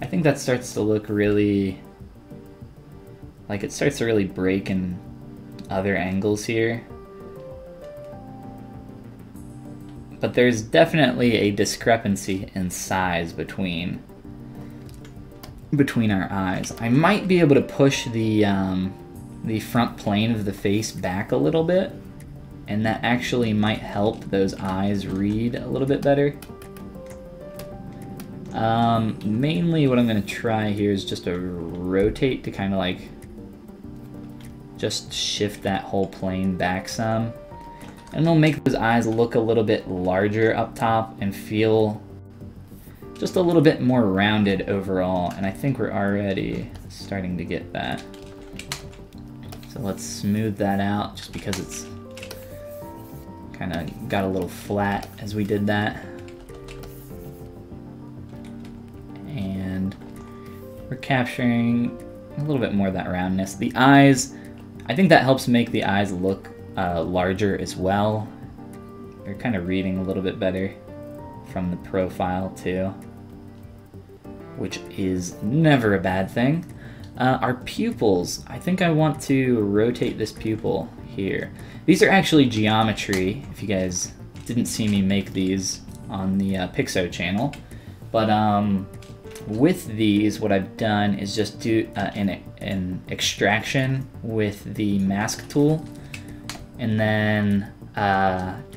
I think that starts to look really, like it starts to really break in other angles here. But there's definitely a discrepancy in size between our eyes. I might be able to push the front plane of the face back a little bit, and that actually might help those eyes read a little bit better. Mainly what I'm going to try here is just to rotate to kind of like just shift that whole plane back some. And it'll make those eyes look a little bit larger up top and feel just a little bit more rounded overall. And I think we're already starting to get that. So let's smooth that out just because it's kind of got a little flat as we did that. And we're capturing a little bit more of that roundness. The eyes, I think that helps make the eyes look larger as well. They're kind of reading a little bit better from the profile too, which is never a bad thing. Our pupils, I think I want to rotate this pupil here. These are actually geometry, if you guys didn't see me make these on the Pixo channel. But with these, what I've done is just do an extraction with the mask tool, and then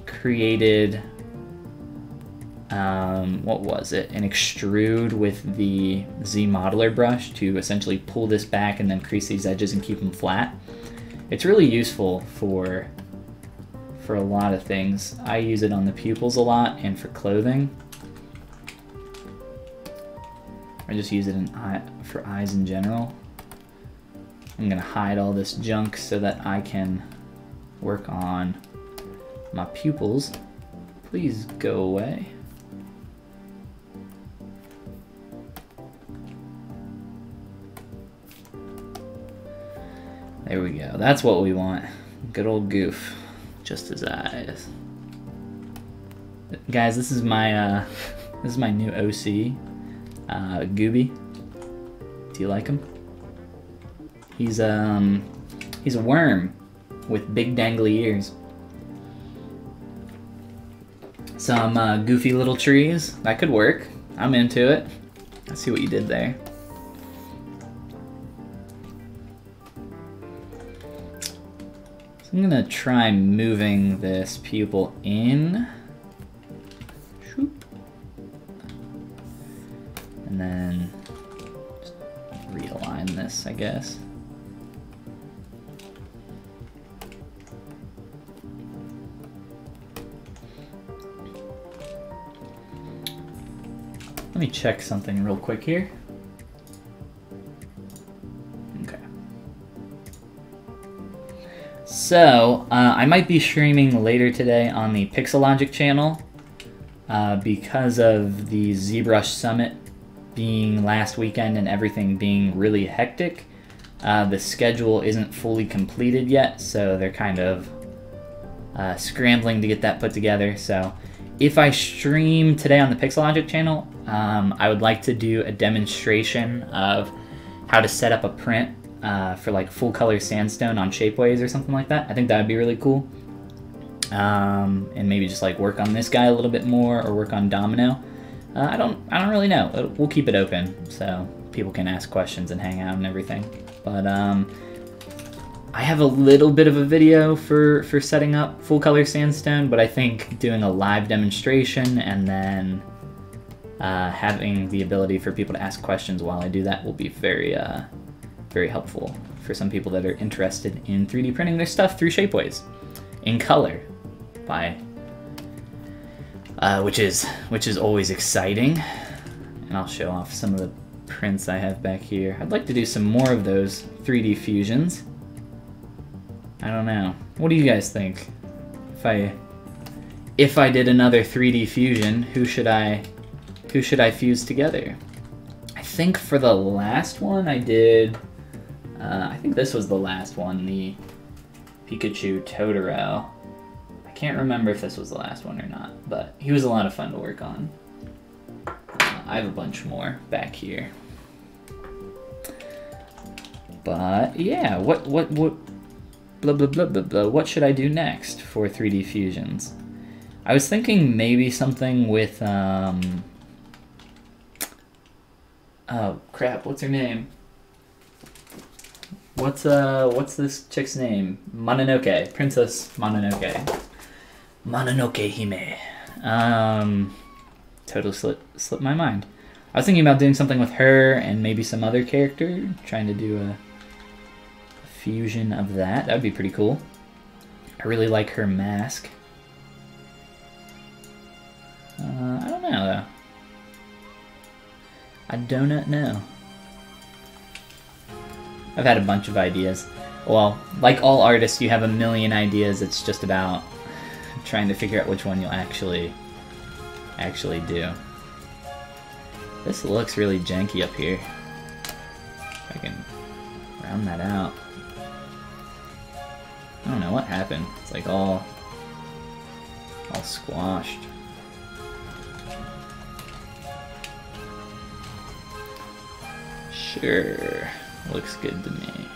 created, what was it? An extrude with the ZModeler brush to essentially pull this back and then crease these edges and keep them flat. It's really useful for a lot of things. I use it on the pupils a lot and for clothing. I just use it for eyes in general. I'm gonna hide all this junk so that I can work on my pupils. Please go away. There we go. That's what we want. Good old Goof. Just his eyes. Guys, this is my new OC, Gooby. Do you like him? He's a worm with big dangly ears. Some goofy little trees. That could work. I'm into it. I see what you did there. So I'm gonna try moving this pupil in. Shoop. And then just realign this, I guess. Let me check something real quick here. Okay. So, I might be streaming later today on the Pixelogic channel because of the ZBrush Summit being last weekend and everything being really hectic. The schedule isn't fully completed yet, so they're kind of scrambling to get that put together. So if I stream today on the Pixelogic channel, I would like to do a demonstration of how to set up a print for like full color sandstone on Shapeways or something like that. I think that would be really cool. And maybe just like work on this guy a little bit more or work on Domino. I don't really know. We'll keep it open so people can ask questions and hang out and everything. But I have a little bit of a video for setting up full color sandstone, but I think doing a live demonstration and then having the ability for people to ask questions while I do that will be very helpful for some people that are interested in 3D printing their stuff through Shapeways in color, which is always exciting. And I'll show off some of the prints I have back here. I'd like to do some more of those 3D fusions. I don't know. What do you guys think? If I did another 3D fusion, who should I fuse together? I think for the last one I did, I think this was the last one, the Pikachu Totoro. I can't remember if this was the last one or not, but he was a lot of fun to work on. I have a bunch more back here. But yeah, what blah blah blah blah blah. What should I do next for 3D fusions? I was thinking maybe something with oh crap, what's her name? What's this chick's name? Mononoke, Princess Mononoke. Mononoke Hime. Totally slipped my mind. I was thinking about doing something with her and maybe some other character, trying to do a fusion of that. That would be pretty cool. I really like her mask. I don't know, though. I do not know. I've had a bunch of ideas. Well, like all artists, you have a million ideas. It's just about trying to figure out which one you'll actually do. This looks really janky up here. If I can round that out. I don't know what happened. It's like all squashed. Sure, looks good to me.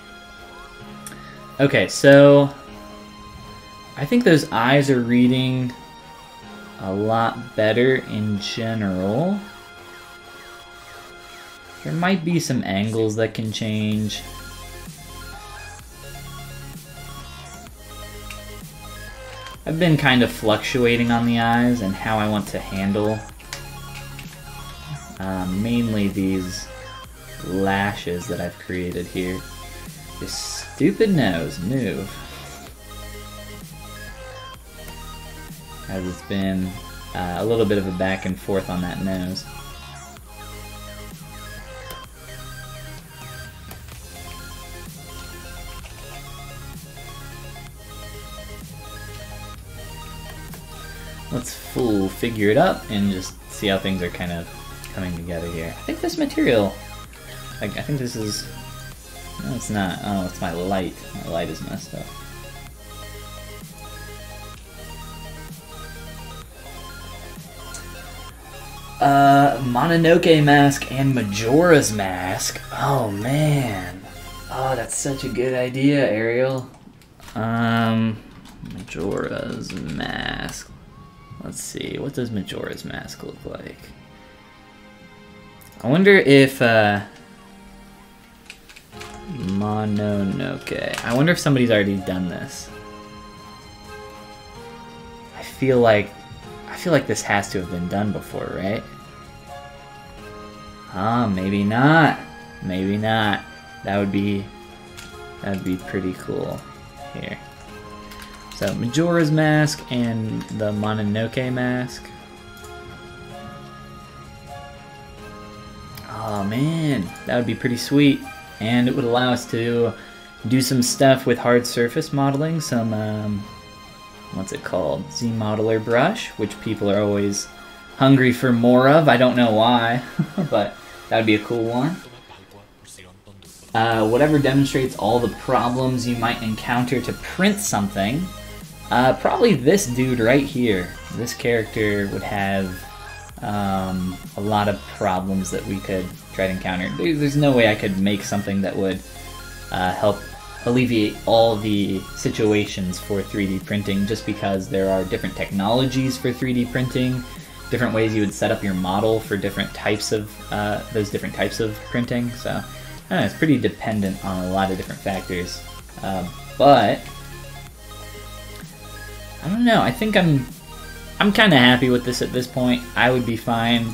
Okay, so I think those eyes are reading a lot better in general. There might be some angles that can change. I've been kind of fluctuating on the eyes and how I want to handle mainly these lashes that I've created here. This stupid nose, move. As it's been a little bit of a back and forth on that nose. Let's full figure it up and just see how things are kind of coming together here. I think this material, I think this is, no it's not, oh it's my light. My light is messed up. Mononoke mask and Majora's mask. Oh man. Oh, that's such a good idea, Ariel. Majora's mask. Let's see, what does Majora's mask look like? I wonder if, Mononoke. I wonder if somebody's already done this. I feel like this has to have been done before, right? Maybe not. Maybe not. That'd be pretty cool. Here. So Majora's mask and the Mononoke mask. Oh man, that would be pretty sweet. And it would allow us to do some stuff with hard surface modeling, some, what's it called? Z-Modeler brush, which people are always hungry for more of. I don't know why, but that would be a cool one. Whatever demonstrates all the problems you might encounter to print something. Probably this dude right here. This character would have a lot of problems that we could try to encounter. There's no way I could make something that would help alleviate all the situations for 3D printing, just because there are different technologies for 3D printing, different ways you would set up your model for different types of those different types of printing. So I don't know, it's pretty dependent on a lot of different factors. But I don't know. I think I'm kind of happy with this at this point. I would be fine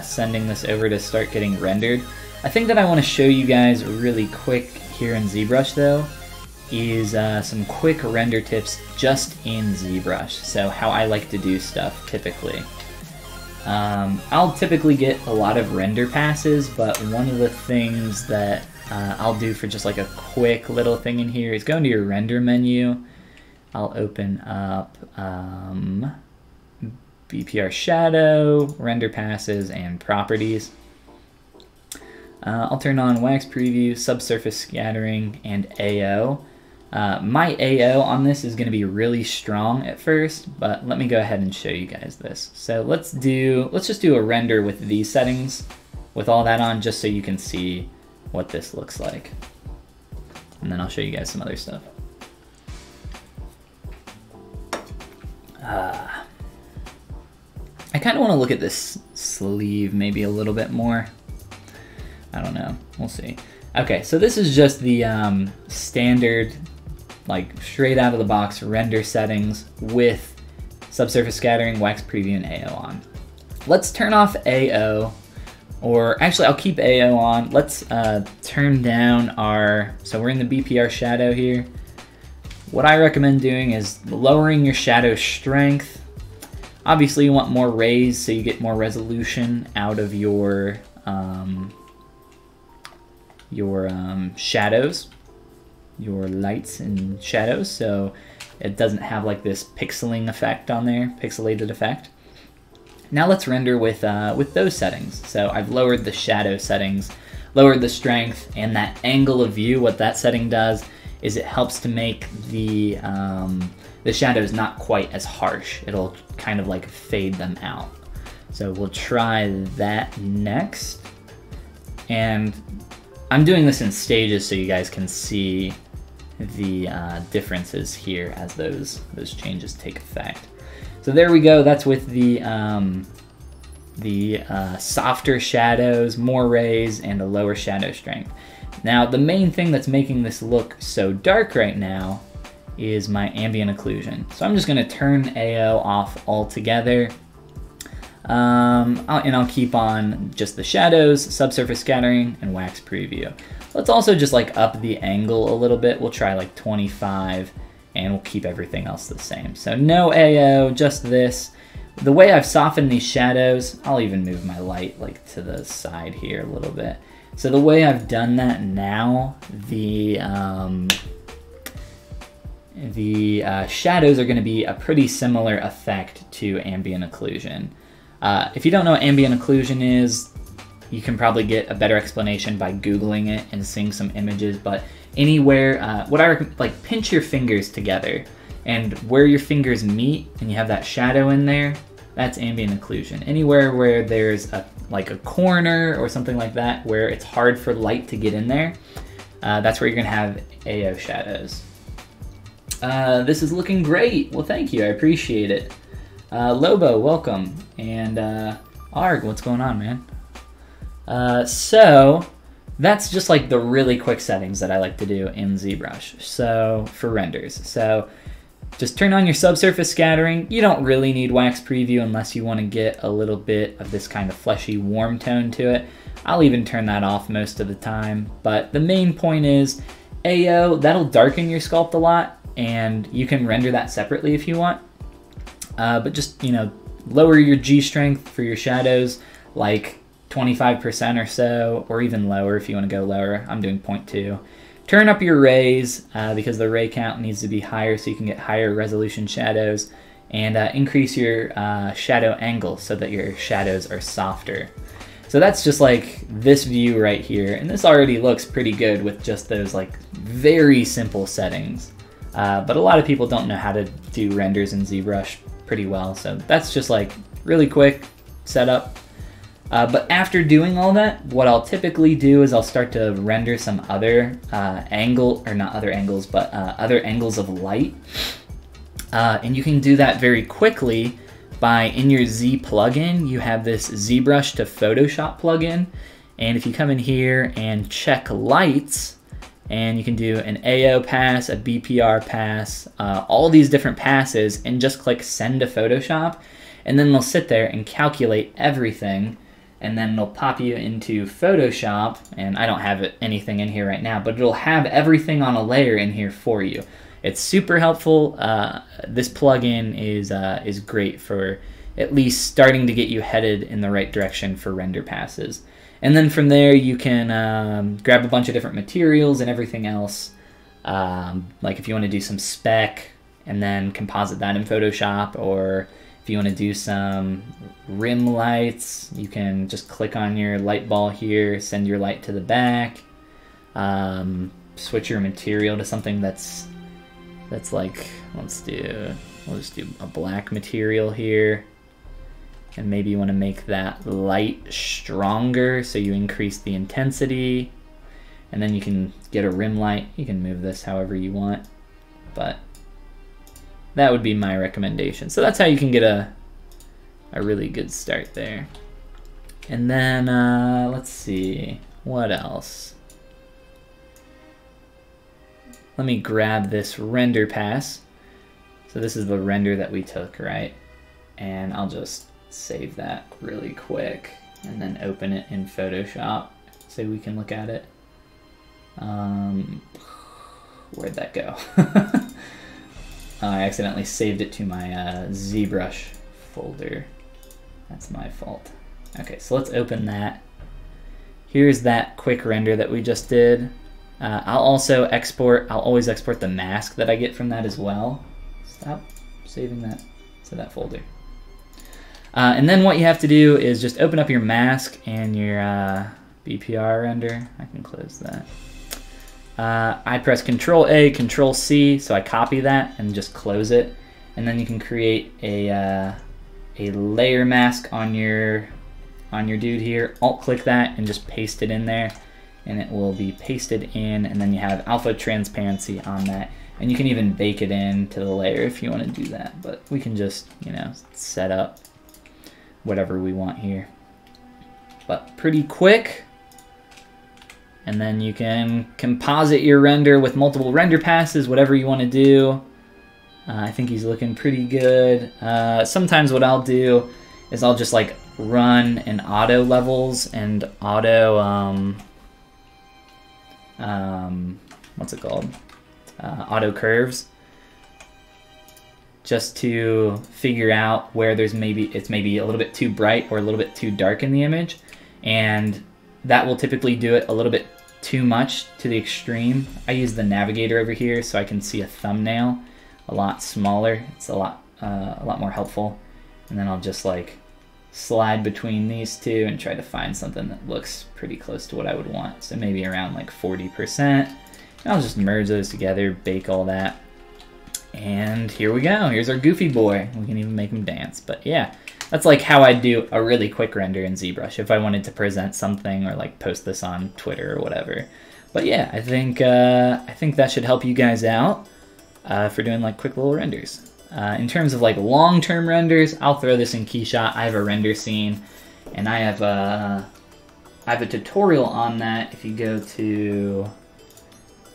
sending this over to start getting rendered. I think that I want to show you guys really quick here in ZBrush though is some quick render tips just in ZBrush. So how I like to do stuff typically. I'll typically get a lot of render passes, but one of the things that I'll do for just like a quick little thing in here is go into your render menu. I'll open up BPR shadow, render passes, and properties. I'll turn on wax preview, subsurface scattering, and AO. My AO on this is going to be really strong at first, but let me go ahead and show you guys this. So let's just do a render with these settings with all that on, just so you can see what this looks like. And then I'll show you guys some other stuff. I kind of want to look at this sleeve maybe a little bit more. I don't know. We'll see. Okay, so this is just the standard, like straight out of the box render settings with subsurface scattering, wax preview, and AO on. Let's turn off AO Or actually, I'll keep AO on. Let's turn down our, so we're in the BPR shadow here. What I recommend doing is lowering your shadow strength. Obviously, you want more rays so you get more resolution out of your shadows, your lights and shadows, so it doesn't have like this pixeling effect on there, pixelated effect. Now let's render with those settings. So I've lowered the shadow settings, lowered the strength, and that angle of view. What that setting does is it helps to make the shadows not quite as harsh. It'll kind of like fade them out. So we'll try that next. And I'm doing this in stages so you guys can see the differences here as those changes take effect. So there we go. That's with the softer shadows, more rays, and a lower shadow strength. Now, the main thing that's making this look so dark right now is my ambient occlusion. So I'm just going to turn AO off altogether. And I'll keep on just the shadows, subsurface scattering, and wax preview. Let's also just like up the angle a little bit. We'll try like 25. And we'll keep everything else the same. So no AO, just this. The way I've softened these shadows, I'll even move my light like to the side here a little bit. So the way I've done that now, the shadows are going to be a pretty similar effect to ambient occlusion. If you don't know what ambient occlusion is, you can probably get a better explanation by Googling it and seeing some images, but anywhere, what I recommend, like pinch your fingers together, and where your fingers meet and you have that shadow in there, that's ambient occlusion. Anywhere where there's like a corner or something like that where it's hard for light to get in there, that's where you're gonna have AO shadows. This is looking great. Well, thank you, I appreciate it. Lobo, welcome. And Arg, what's going on, man? So that's just like the really quick settings that I like to do in ZBrush. So for renders, so just turn on your subsurface scattering. You don't really need wax preview unless you want to get a little bit of this kind of fleshy warm tone to it. I'll even turn that off most of the time. But the main point is AO, that'll darken your sculpt a lot, and you can render that separately if you want. But just, you know, lower your G strength for your shadows, like 25% or so, or even lower if you want to go lower. I'm doing 0.2. Turn up your rays because the ray count needs to be higher so you can get higher resolution shadows, and increase your shadow angle so that your shadows are softer. So that's just like this view right here, and this already looks pretty good with just those like very simple settings. But a lot of people don't know how to do renders in ZBrush pretty well, so that's just like really quick setup. But after doing all that, what I'll typically do is I'll start to render some other other angles of light. And you can do that very quickly by, in your Z plugin, you have this ZBrush to Photoshop plugin. And if you come in here and check lights, and you can do an AO pass, a BPR pass, all these different passes, and just click send to Photoshop. And then they'll sit there and calculate everything, and then it'll pop you into Photoshop, and I don't have anything in here right now, but it'll have everything on a layer in here for you. It's super helpful. This plugin is great for at least starting to get you headed in the right direction for render passes. And then from there you can grab a bunch of different materials and everything else. Like if you want to do some spec and then composite that in Photoshop, or if you want to do some rim lights, you can just click on your light ball here, send your light to the back, switch your material to something that's like, we'll just do a black material here, and maybe you want to make that light stronger, so you increase the intensity, and then you can get a rim light. You can move this however you want, but that would be my recommendation. So that's how you can get a really good start there. And then let's see, what else? Let me grab this render pass. So this is the render that we took, right? And I'll just save that really quick. and then open it in Photoshop so we can look at it. Where'd that go? I accidentally saved it to my ZBrush folder. That's my fault. Okay, so let's open that. Here's that quick render that we just did. I'll also export, I'll always export the mask that I get from that as well. Stop saving that to that folder. And then what you have to do is just open up your mask and your BPR render. I can close that. I press Control A, Control C, so I copy that and just close it. And then you can create a layer mask on your dude here. Alt click that and just paste it in there, and it will be pasted in. And then you have alpha transparency on that, and you can even bake it into the layer if you want to do that. But we can just, you know, set up whatever we want here. But pretty quick. And then you can composite your render with multiple render passes, whatever you want to do. I think he's looking pretty good. Sometimes what I'll do is I'll just like run in auto levels and auto, what's it called? Auto curves, just to figure out where there's it's maybe a little bit too bright or a little bit too dark in the image. And that will typically do it a little bit too much to the extreme. I use the navigator over here so I can see a thumbnail a lot smaller. It's a lot more helpful. And then I'll just like slide between these two and try to find something that looks pretty close to what I would want. So maybe around like 40%. And I'll just merge those together, bake all that. And here we go. Here's our goofy boy. We can even make him dance. But yeah, that's like how I do a really quick render in ZBrush if I wanted to present something or like post this on Twitter or whatever. But yeah, I think that should help you guys out for doing like quick little renders. In terms of like long-term renders, I'll throw this in Keyshot. I have a render scene, and I have a tutorial on that. If you go to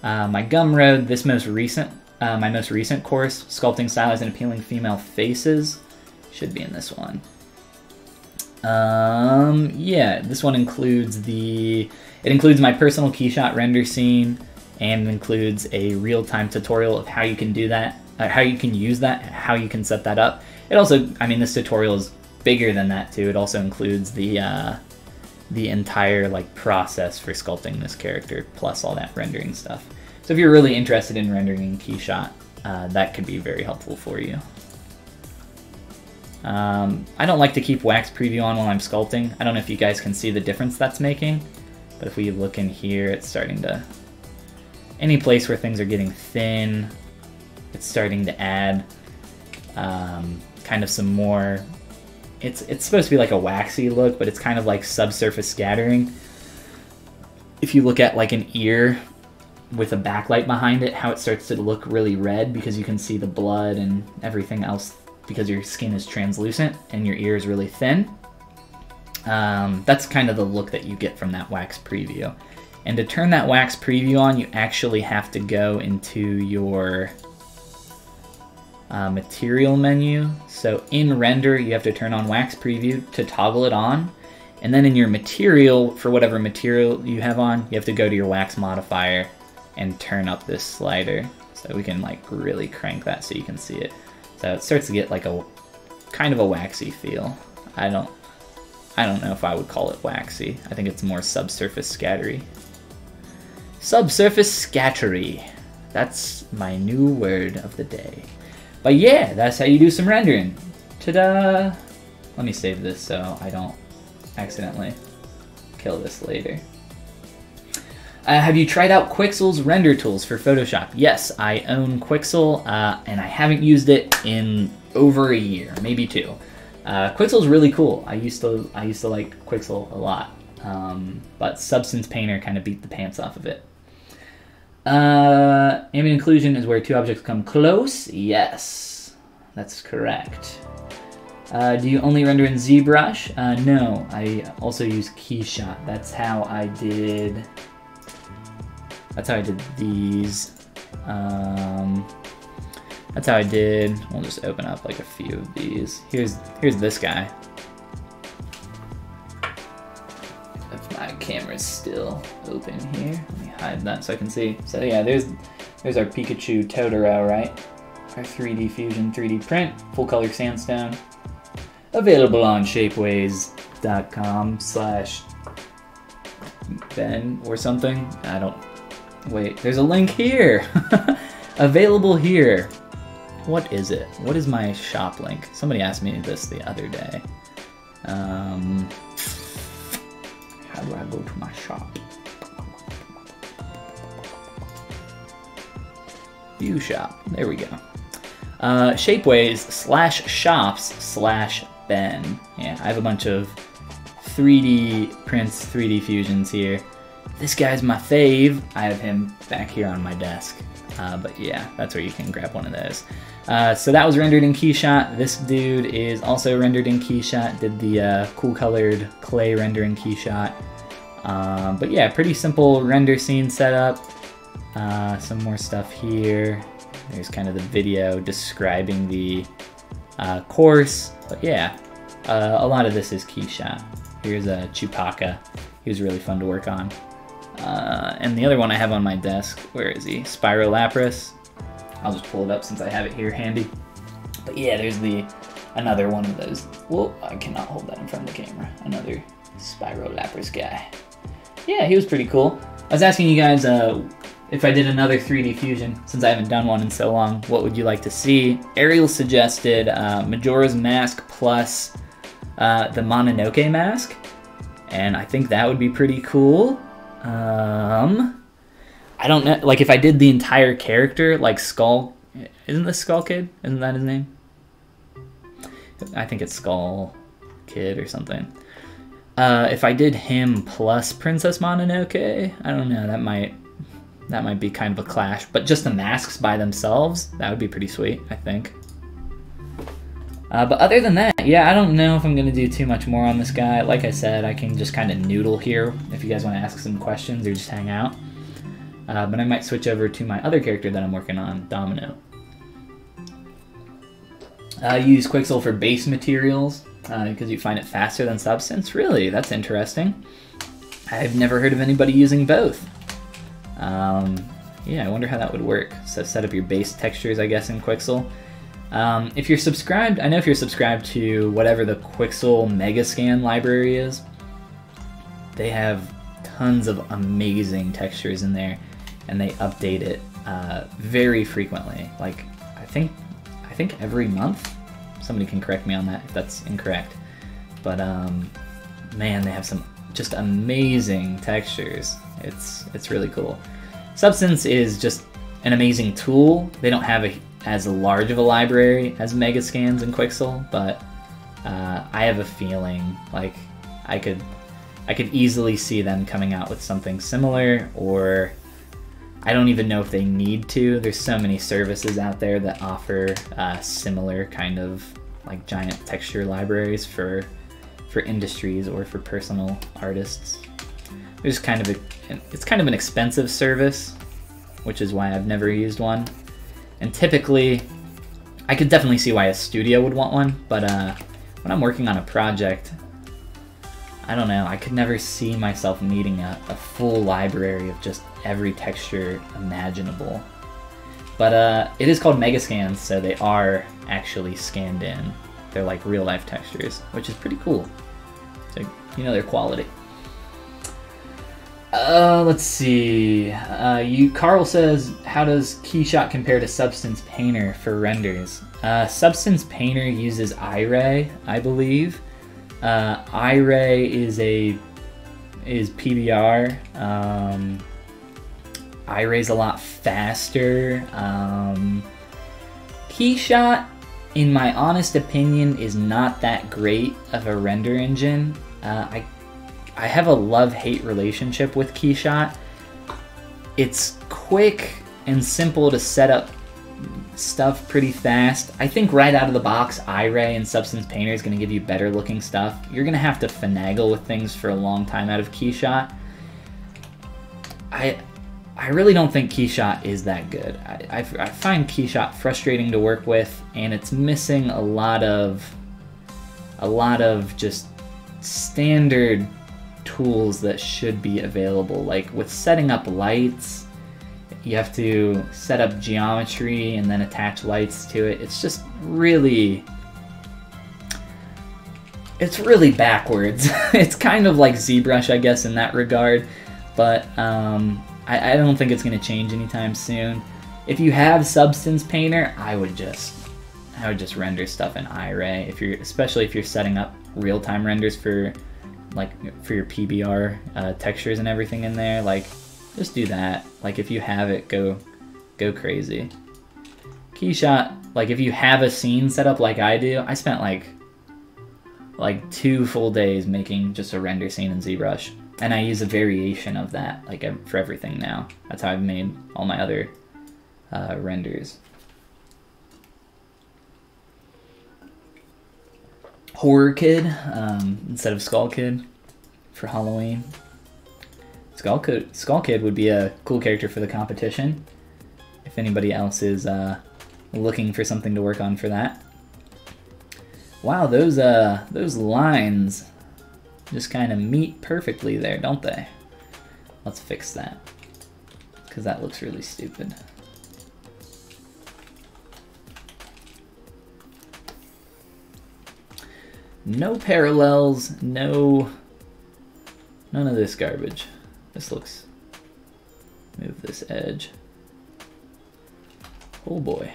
my Gumroad, my most recent course, Sculpting Stylized and Appealing Female Faces, should be in this one. Yeah, this one includes my personal Keyshot render scene, and includes a real-time tutorial of how you can do that, how you can use that, how you can set that up. It also, I mean, this tutorial is bigger than that too. It also includes the entire like process for sculpting this character, plus all that rendering stuff. So if you're really interested in rendering in Keyshot, that could be very helpful for you. I don't like to keep wax preview on while I'm sculpting. I don't know if you guys can see the difference that's making, but if we look in here, it's starting to, any place where things are getting thin, it's starting to add kind of some more, it's supposed to be like a waxy look, but it's kind of like subsurface scattering. If you look at like an ear with a backlight behind it, how it starts to look really red because you can see the blood and everything else because your skin is translucent and your ear is really thin. That's kind of the look that you get from that wax preview. And to turn that wax preview on, you actually have to go into your material menu. So in render, you have to turn on wax preview to toggle it on. And then in your material, for whatever material you have on, you have to go to your wax modifier and turn up this slider. So we can like really crank that so you can see it. So it starts to get like a kind of a waxy feel. I don't know if I would call it waxy. I think it's more subsurface scattery. Subsurface scattery. That's my new word of the day. But yeah, that's how you do some rendering. Ta-da! Let me save this so I don't accidentally kill this later. Have you tried out Quixel's render tools for Photoshop? Yes, I own Quixel, and I haven't used it in over a year, maybe 2. Quixel's really cool. I used to like Quixel a lot, but Substance Painter kind of beat the pants off of it. Ambient occlusion is where 2 objects come close. Yes, that's correct. Do you only render in ZBrush? No, I also use Keyshot. That's how I did these. That's how I did, we'll just open up like a few of these. Here's this guy. camera's still open here. Let me hide that so I can see. So yeah, there's our Pikachu Totoro, right? Our 3D Fusion 3D print, full color sandstone. Available on shapeways.com/Ben or something. I don't, wait, there's a link here. Available here. What is it? What is my shop link? Somebody asked me this the other day. How do I go to my shop? View shop. There we go. Shapeways/shops/Ben. Yeah, I have a bunch of 3D prints, 3D fusions here. This guy's my fave. I have him back here on my desk. But yeah, that's where you can grab one of those. So that was rendered in Keyshot. This dude is also rendered in Keyshot. Did the cool colored clay render in Keyshot. But yeah, pretty simple render scene setup. Some more stuff here. There's kind of the video describing the course. But yeah, a lot of this is Keyshot. Here's a Chewbacca. He was really fun to work on. And the other one I have on my desk, where is he? Spyro Lapras. I'll just pull it up since I have it here handy. But yeah, there's another one of those. Whoa, I cannot hold that in front of the camera. Another Spyro Lapras guy. Yeah, he was pretty cool. I was asking you guys if I did another 3D fusion, since I haven't done one in so long, what would you like to see? Ariel suggested Majora's Mask plus the Mononoke mask, and I think that would be pretty cool. I don't know, like if I did the entire character, like Skull, isn't this Skull Kid? Isn't that his name? I think it's Skull Kid or something. If I did him plus Princess Mononoke, I don't know, that might be kind of a clash, but just the masks by themselves, that would be pretty sweet, I think. But other than that, yeah, I don't know if I'm going to do too much more on this guy. Like I said, I can just kind of noodle here if you guys want to ask some questions or just hang out. But I might switch over to my other character that I'm working on, Domino. Use Quixel for base materials because you find it faster than Substance. Really? That's interesting. I've never heard of anybody using both. Yeah, I wonder how that would work. So set up your base textures, I guess, in Quixel. If you're subscribed, I know if you're subscribed to whatever the Quixel Megascan library is, they have tons of amazing textures in there, and they update it very frequently. Like I think every month. Somebody can correct me on that if that's incorrect. But man, they have some just amazing textures. It's really cool. Substance is just an amazing tool. They don't have as large of a library as Megascans and Quixel, but I have a feeling like I could easily see them coming out with something similar, or I don't even know if they need to. There's so many services out there that offer similar kind of like giant texture libraries for industries or for personal artists. It's kind of an expensive service, which is why I've never used one. And typically, I could definitely see why a studio would want one, but when I'm working on a project, I don't know, I could never see myself needing a full library of just every texture imaginable. But it is called Megascans, so they are actually scanned in. They're like real life textures, which is pretty cool. So, you know, their quality. Let's see. Carl says, how does Keyshot compare to Substance Painter for renders? Substance Painter uses iRay, I believe. iRay is PBR. iRay's a lot faster. Keyshot, in my honest opinion, is not that great of a render engine. I have a love-hate relationship with Keyshot. It's quick and simple to set up stuff pretty fast. I think right out of the box, iRay and Substance Painter is going to give you better looking stuff. You're going to have to finagle with things for a long time out of Keyshot. I really don't think Keyshot is that good. I find Keyshot frustrating to work with, and it's missing a lot of just standard tools that should be available. Like with setting up lights, you have to set up geometry and then attach lights to it. It's just really, it's really backwards. It's kind of like ZBrush, I guess, in that regard, but I don't think it's going to change anytime soon. If you have Substance Painter, I would just render stuff in iRay. Especially if you're setting up real-time renders for your PBR textures and everything in there, like just do that. Like if you have it, go crazy. Keyshot, like if you have a scene set up like I do, I spent like 2 full days making just a render scene in ZBrush, and I use a variation of that like for everything now. That's how I've made all my other renders. Horror Kid instead of Skull Kid for Halloween. Skull Kid would be a cool character for the competition if anybody else is looking for something to work on for that. Wow, those lines just kind of meet perfectly there, don't they? Let's fix that, because that looks really stupid. No parallels, none of this garbage. This looks, move this edge. Oh boy.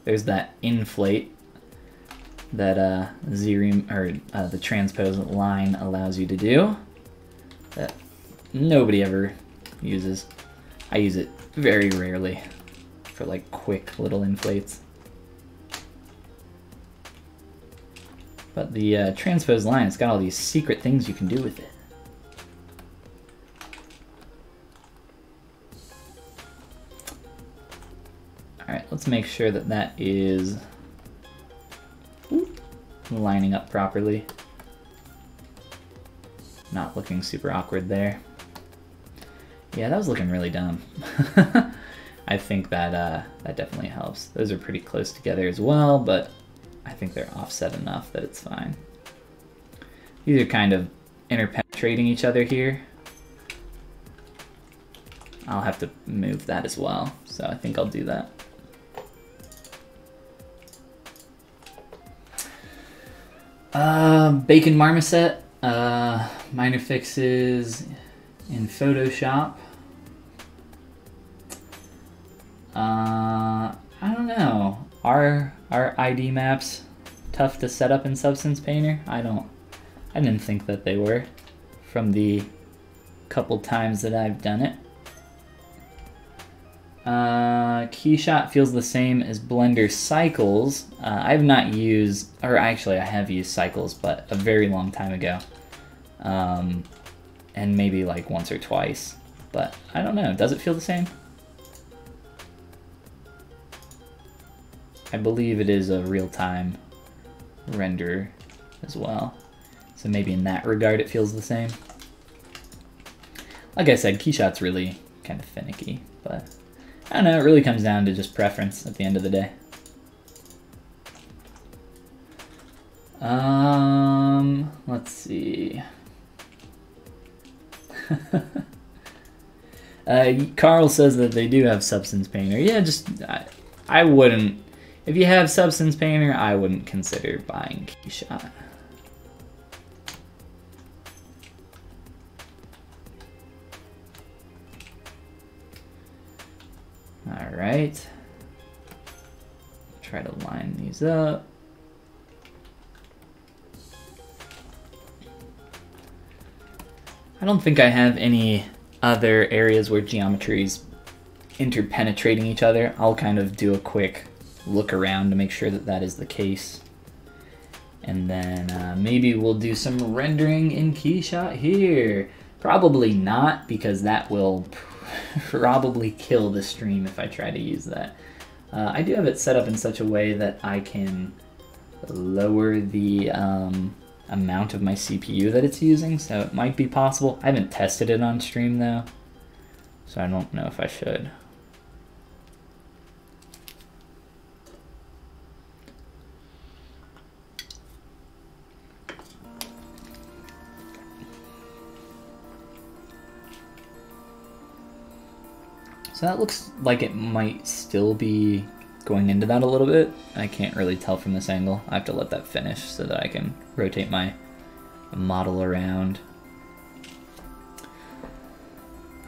There's that inflate that the transpose line allows you to do that nobody ever uses. I use it very rarely for like quick little inflates. But the transpose line, it's got all these secret things you can do with it. Alright, let's make sure that that is lining up properly. Not looking super awkward there. Yeah, that was looking really dumb. I think that that definitely helps. Those are pretty close together as well, but I think they're offset enough that it's fine. These are kind of interpenetrating each other here. I'll have to move that as well, so I think I'll do that. Bacon Marmoset, minor fixes in Photoshop. I don't know. Are ID maps tough to set up in Substance Painter? I didn't think that they were from the couple times that I've done it. Keyshot feels the same as Blender Cycles. I've not used, or actually I have used Cycles, but a very long time ago. And maybe like once or twice, but I don't know. Does it feel the same? I believe it is a real-time render as well. So maybe in that regard it feels the same. Like I said, Keyshot's really kind of finicky, but I don't know, it really comes down to just preference at the end of the day. Let's see. Carl says that they do have Substance Painter. Yeah, just, I wouldn't, if you have Substance Painter, I wouldn't consider buying Keyshot. Alright. Try to line these up. I don't think I have any other areas where geometry is interpenetrating each other. I'll kind of do a quick look around to make sure that that is the case. And then maybe we'll do some rendering in Keyshot here. Probably not, because that will probably kill the stream if I try to use that. I do have it set up in such a way that I can lower the amount of my CPU that it's using, so it might be possible. I haven't tested it on stream though, so I don't know if I should. So that looks like it might still be going into that a little bit. I can't really tell from this angle. I have to let that finish so that I can rotate my model around.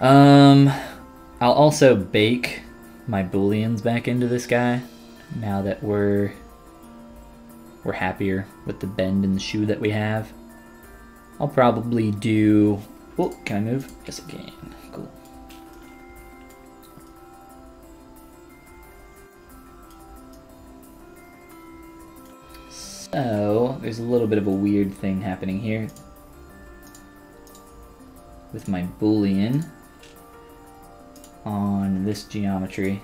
I'll also bake my booleans back into this guy now that we're happier with the bend in the shoe that we have. I'll probably do... Oh, can I move? Yes, I can. Cool. So, there's a little bit of a weird thing happening here with my boolean on this geometry.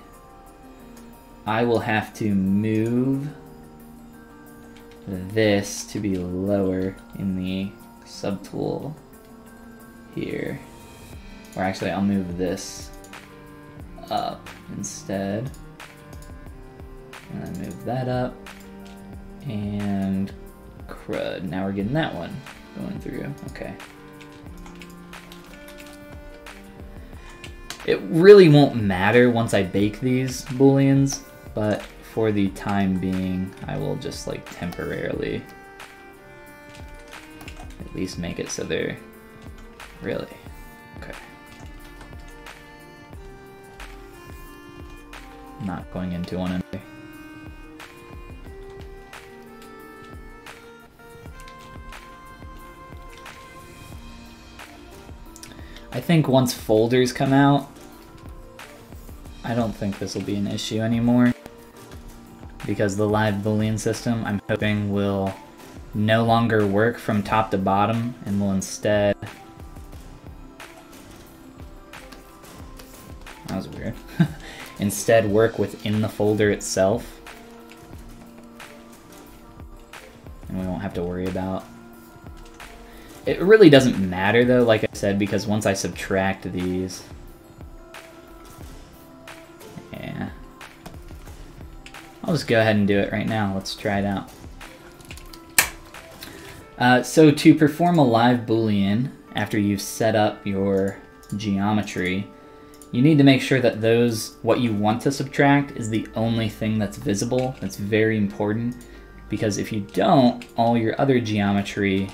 I will have to move this to be lower in the subtool here. Or actually, I'll move this up instead. And then move that up. And crud, now we're getting that one going through. Okay. It really won't matter once I bake these booleans, but for the time being, I will just like temporarily at least make it so they're really okay. Not going into one another. I think once folders come out, I don't think this will be an issue anymore, because the live boolean system, I'm hoping, will no longer work from top to bottom and will instead... That was weird. Instead work within the folder itself. And we won't have to worry about... It really doesn't matter though, like I said, because once I subtract these... Yeah. I'll just go ahead and do it right now. Let's try it out. So to perform a live boolean after you've set up your geometry, you need to make sure that what you want to subtract is the only thing that's visible. That's very important, because if you don't, all your other geometry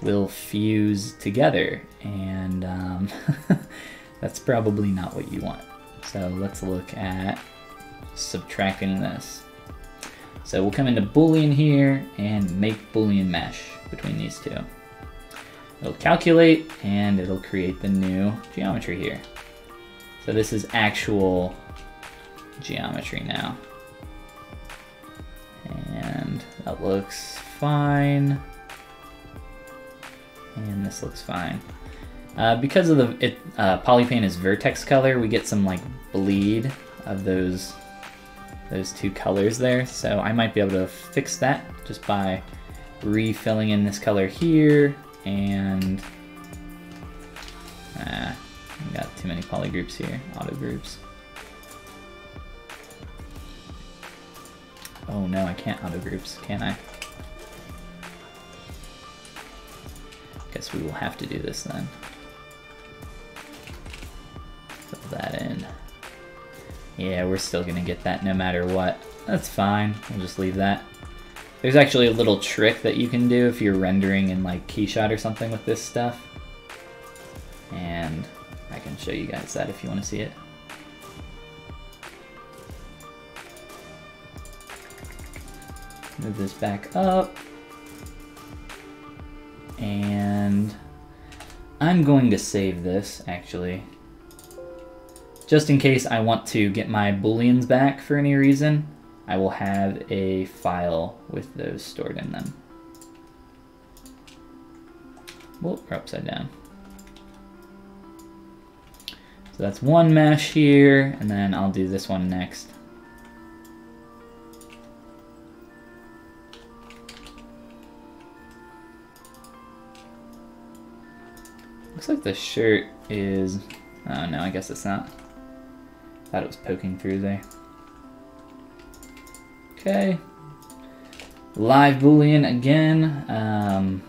will fuse together, and that's probably not what you want. So let's look at subtracting this. So we'll come into Boolean here and make Boolean mesh between these two. It'll calculate and it'll create the new geometry here. So this is actual geometry now. And that looks fine. And this looks fine. Because of the Polypane is vertex color, we get some like bleed of those two colors there. So I might be able to fix that just by refilling in this color here, and we got too many poly groups here, auto groups. Oh no, I can't auto groups, can I? Guess we will have to do this then. Fill that in. Yeah, we're still gonna get that no matter what. That's fine, we'll just leave that. There's actually a little trick that you can do if you're rendering in like Keyshot or something with this stuff. And I can show you guys that if you want to see it. Move this back up. And I'm going to save this, actually. Just in case I want to get my booleans back for any reason, I will have a file with those stored in them. Whoop, we're upside down. So that's one mesh here, and then I'll do this one next. Looks like the shirt is... Oh no, I guess it's not. Thought it was poking through there. Okay. Live Boolean again.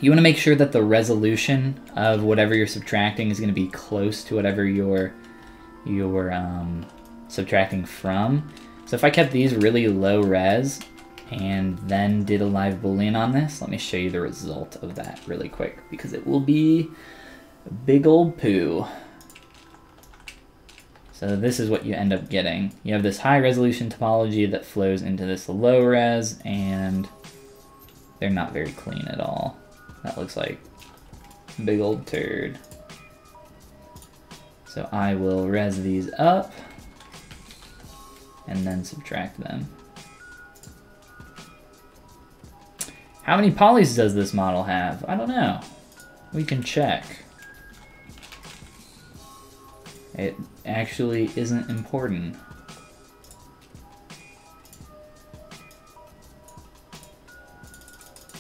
You want to make sure that the resolution of whatever you're subtracting is going to be close to whatever your you're subtracting from. So if I kept these really low res and then did a live boolean on this, let me show you the result of that really quick, because it will be a big old poo. So this is what you end up getting. You have this high resolution topology that flows into this low res, and they're not very clean at all. That looks like a big old turd. So I will res these up and then subtract them. How many polys does this model have? I don't know. We can check. It actually isn't important.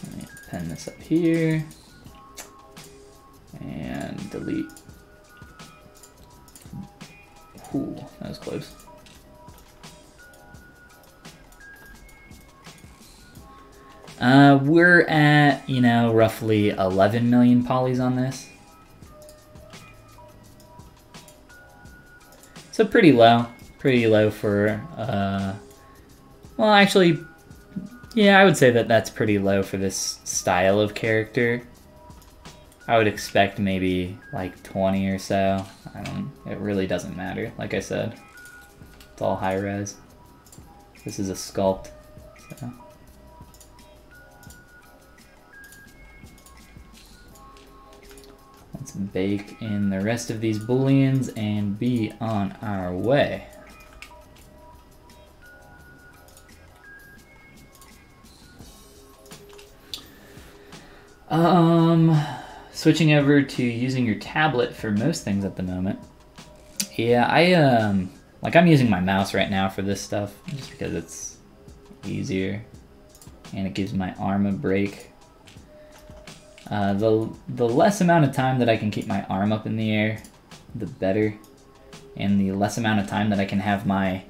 Let me pen this up here and delete. Ooh, that was close. We're at, you know, roughly 11 million polys on this. So pretty low for, well actually, yeah, I would say that that's pretty low for this style of character. I would expect maybe like 20 or so. It really doesn't matter, like I said. It's all high res. This is a sculpt, so. Let's bake in the rest of these booleans and be on our way. Switching over to using your tablet for most things at the moment. Yeah, I'm using my mouse right now for this stuff just because it's easier and it gives my arm a break. The less amount of time that I can keep my arm up in the air, the better. And the less amount of time that I can have my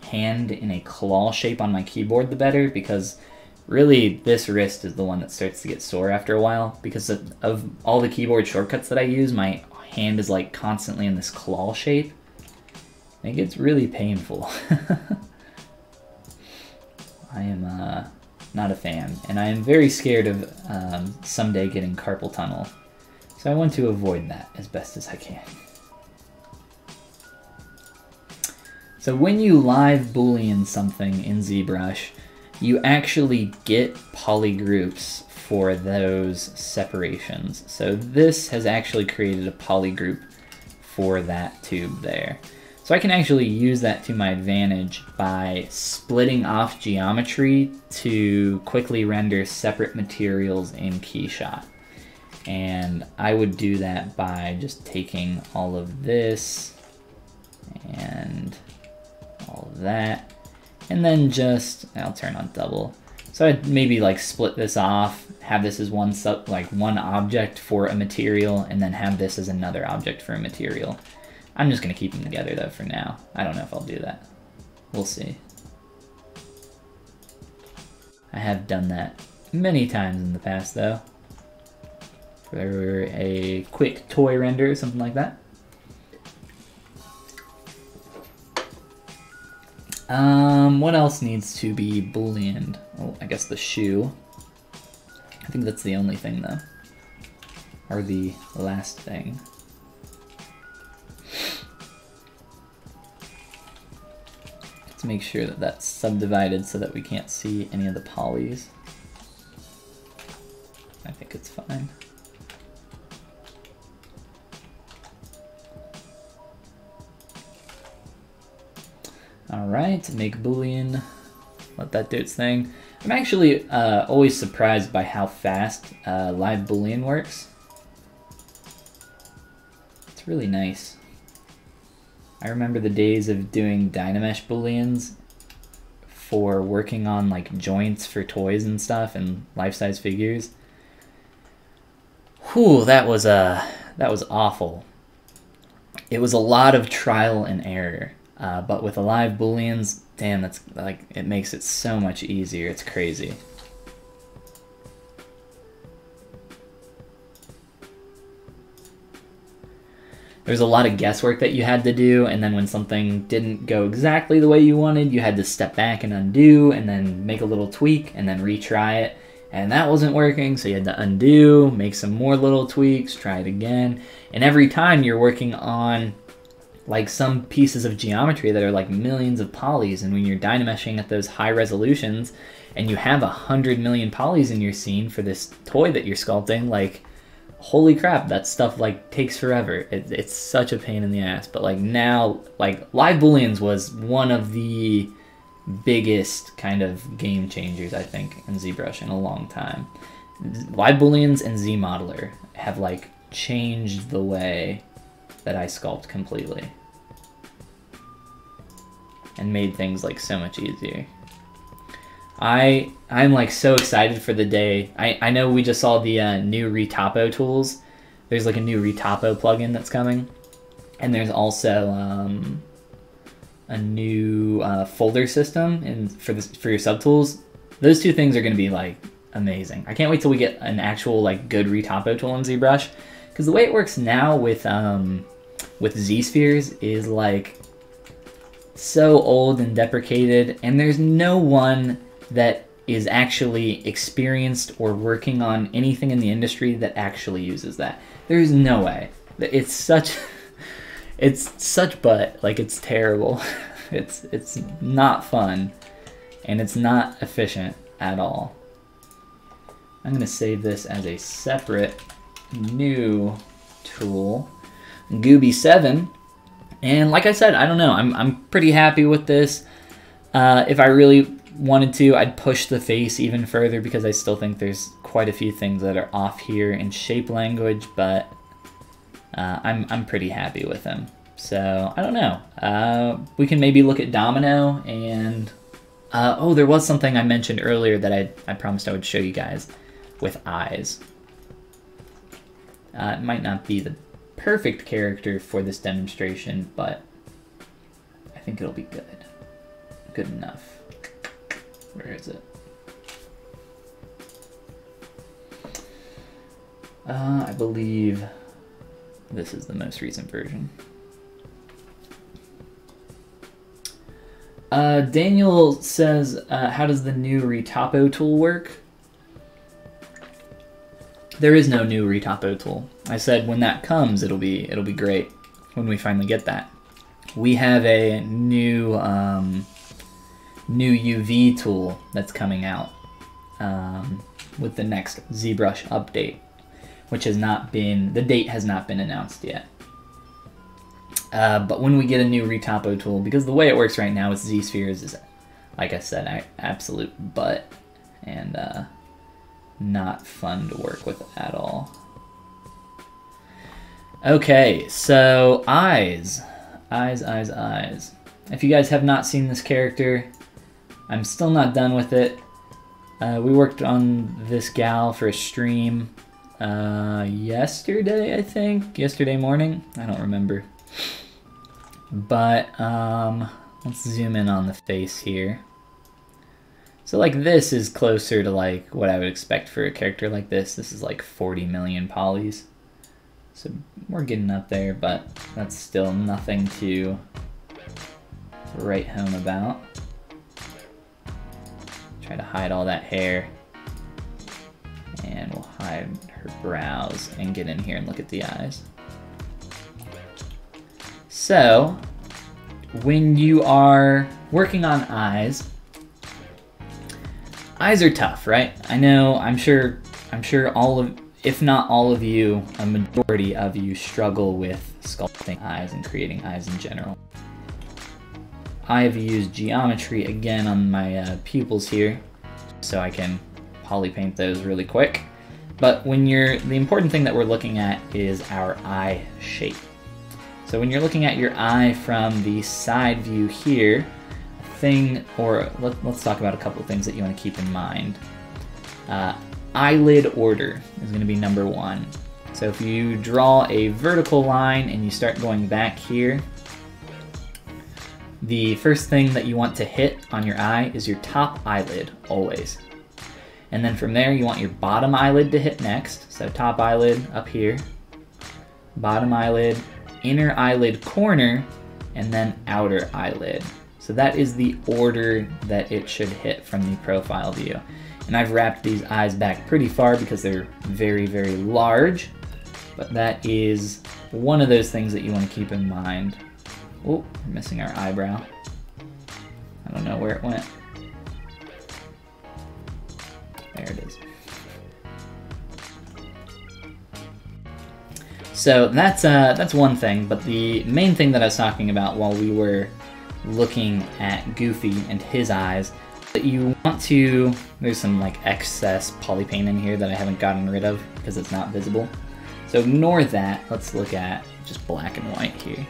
hand in a claw shape on my keyboard, the better, because really this wrist is the one that starts to get sore after a while. Because of all the keyboard shortcuts that I use, my hand is like constantly in this claw shape. And it gets really painful. I am not a fan, and I am very scared of someday getting carpal tunnel. So I want to avoid that as best as I can. So when you live boolean something in ZBrush, you actually get polygroups for those separations. So this has actually created a polygroup for that tube there. So I can actually use that to my advantage by splitting off geometry to quickly render separate materials in KeyShot. And I would do that by just taking all of this and all of that, and then just, I'll turn on double. So I'd maybe like split this off, have this as one object for a material, and then have this as another object for a material. I'm just going to keep them together though for now. I don't know if I'll do that. We'll see. I have done that many times in the past though. For a quick toy render or something like that. What else needs to be booleaned? Oh, I guess the shoe. I think that's the only thing though. Or the last thing. Let's make sure that that's subdivided so that we can't see any of the polys. I think it's fine. Alright, make boolean, let that do its thing. I'm actually always surprised by how fast live boolean works. It's really nice. I remember the days of doing Dynamesh booleans for working on like joints for toys and stuff and life-size figures. Whew, that was awful. It was a lot of trial and error. But with the live booleans, damn, that's like, it makes it so much easier. It's crazy. there's a lot of guesswork that you had to do, and then when something didn't go exactly the way you wanted, you had to step back and undo, and then make a little tweak, and then retry it. And that wasn't working, so you had to undo, make some more little tweaks, try it again. And every time you're working on like some pieces of geometry that are like millions of polys, and when you're dynameshing at those high resolutions, and you have 100 million polys in your scene for this toy that you're sculpting, like, holy crap, that stuff like takes forever. It's such a pain in the ass. But like now, like live booleans was one of the biggest kind of game changers, I think, in ZBrush in a long time. Live booleans and ZModeler have like changed the way that I sculpt completely and made things like so much easier. I'm like so excited for the day. I know we just saw the new Retopo tools. There's like a new Retopo plugin that's coming, and there's also a new folder system for your subtools. Those two things are going to be like amazing. I can't wait till we get an actual like good Retopo tool in ZBrush, because the way it works now with Z-spheres is like so old and deprecated, and there's no one that is actually experienced or working on anything in the industry that actually uses that. There's no way. It's such butt. Like, it's terrible. It's not fun, and it's not efficient at all. I'm gonna save this as a separate new tool, Gooby 7. And like I said, I don't know, I'm pretty happy with this. If I really wanted to, I'd push the face even further, because I still think there's quite a few things that are off here in shape language, but I'm pretty happy with them. So I don't know. We can maybe look at Domino, and oh, there was something I mentioned earlier that I promised I would show you guys with eyes. It might not be the perfect character for this demonstration, but I think it'll be good. Good enough. Where is it? I believe this is the most recent version. Daniel says, how does the new Retopo tool work? There is no new Retopo tool. I said when that comes, it'll be great when we finally get that. We have a new UV tool that's coming out with the next ZBrush update, which has not been, the date has not been announced yet. But when we get a new Retopo tool, because the way it works right now with Z-spheres is, like I said, absolute butt, and not fun to work with at all. Okay, so eyes. Eyes. If you guys have not seen this character, I'm still not done with it. We worked on this gal for a stream yesterday, I think. Yesterday morning? I don't remember. But let's zoom in on the face here. So like this is closer to like what I would expect for a character like this. This is like 40 million polys. So we're getting up there, but that's still nothing to write home about. Try to hide all that hair. And we'll hide her brows and get in here and look at the eyes. So, when you are working on eyes are tough, right? I know, I'm sure all of, if not all of you, a majority of you struggle with sculpting eyes and creating eyes in general. I have used geometry again on my pupils here, so I can poly paint those really quick. But when the important thing that we're looking at is our eye shape. So when you're looking at your eye from the side view here, let's talk about a couple of things that you want to keep in mind. Eyelid order is going to be number 1. So if you draw a vertical line and you start going back here, the first thing that you want to hit on your eye is your top eyelid, always. And then from there, you want your bottom eyelid to hit next. So top eyelid up here, bottom eyelid, inner eyelid corner and then outer eyelid. So that is the order that it should hit from the profile view. And I've wrapped these eyes back pretty far because they're very, very large, but that is one of those things that you want to keep in mind. Oh, we're missing our eyebrow. I don't know where it went. There it is. So that's one thing, but the main thing that I was talking about while we were looking at Goofy and his eyes, that you want to, there's some like excess poly paint in here that I haven't gotten rid of because it's not visible. So ignore that. Let's look at just black and white here.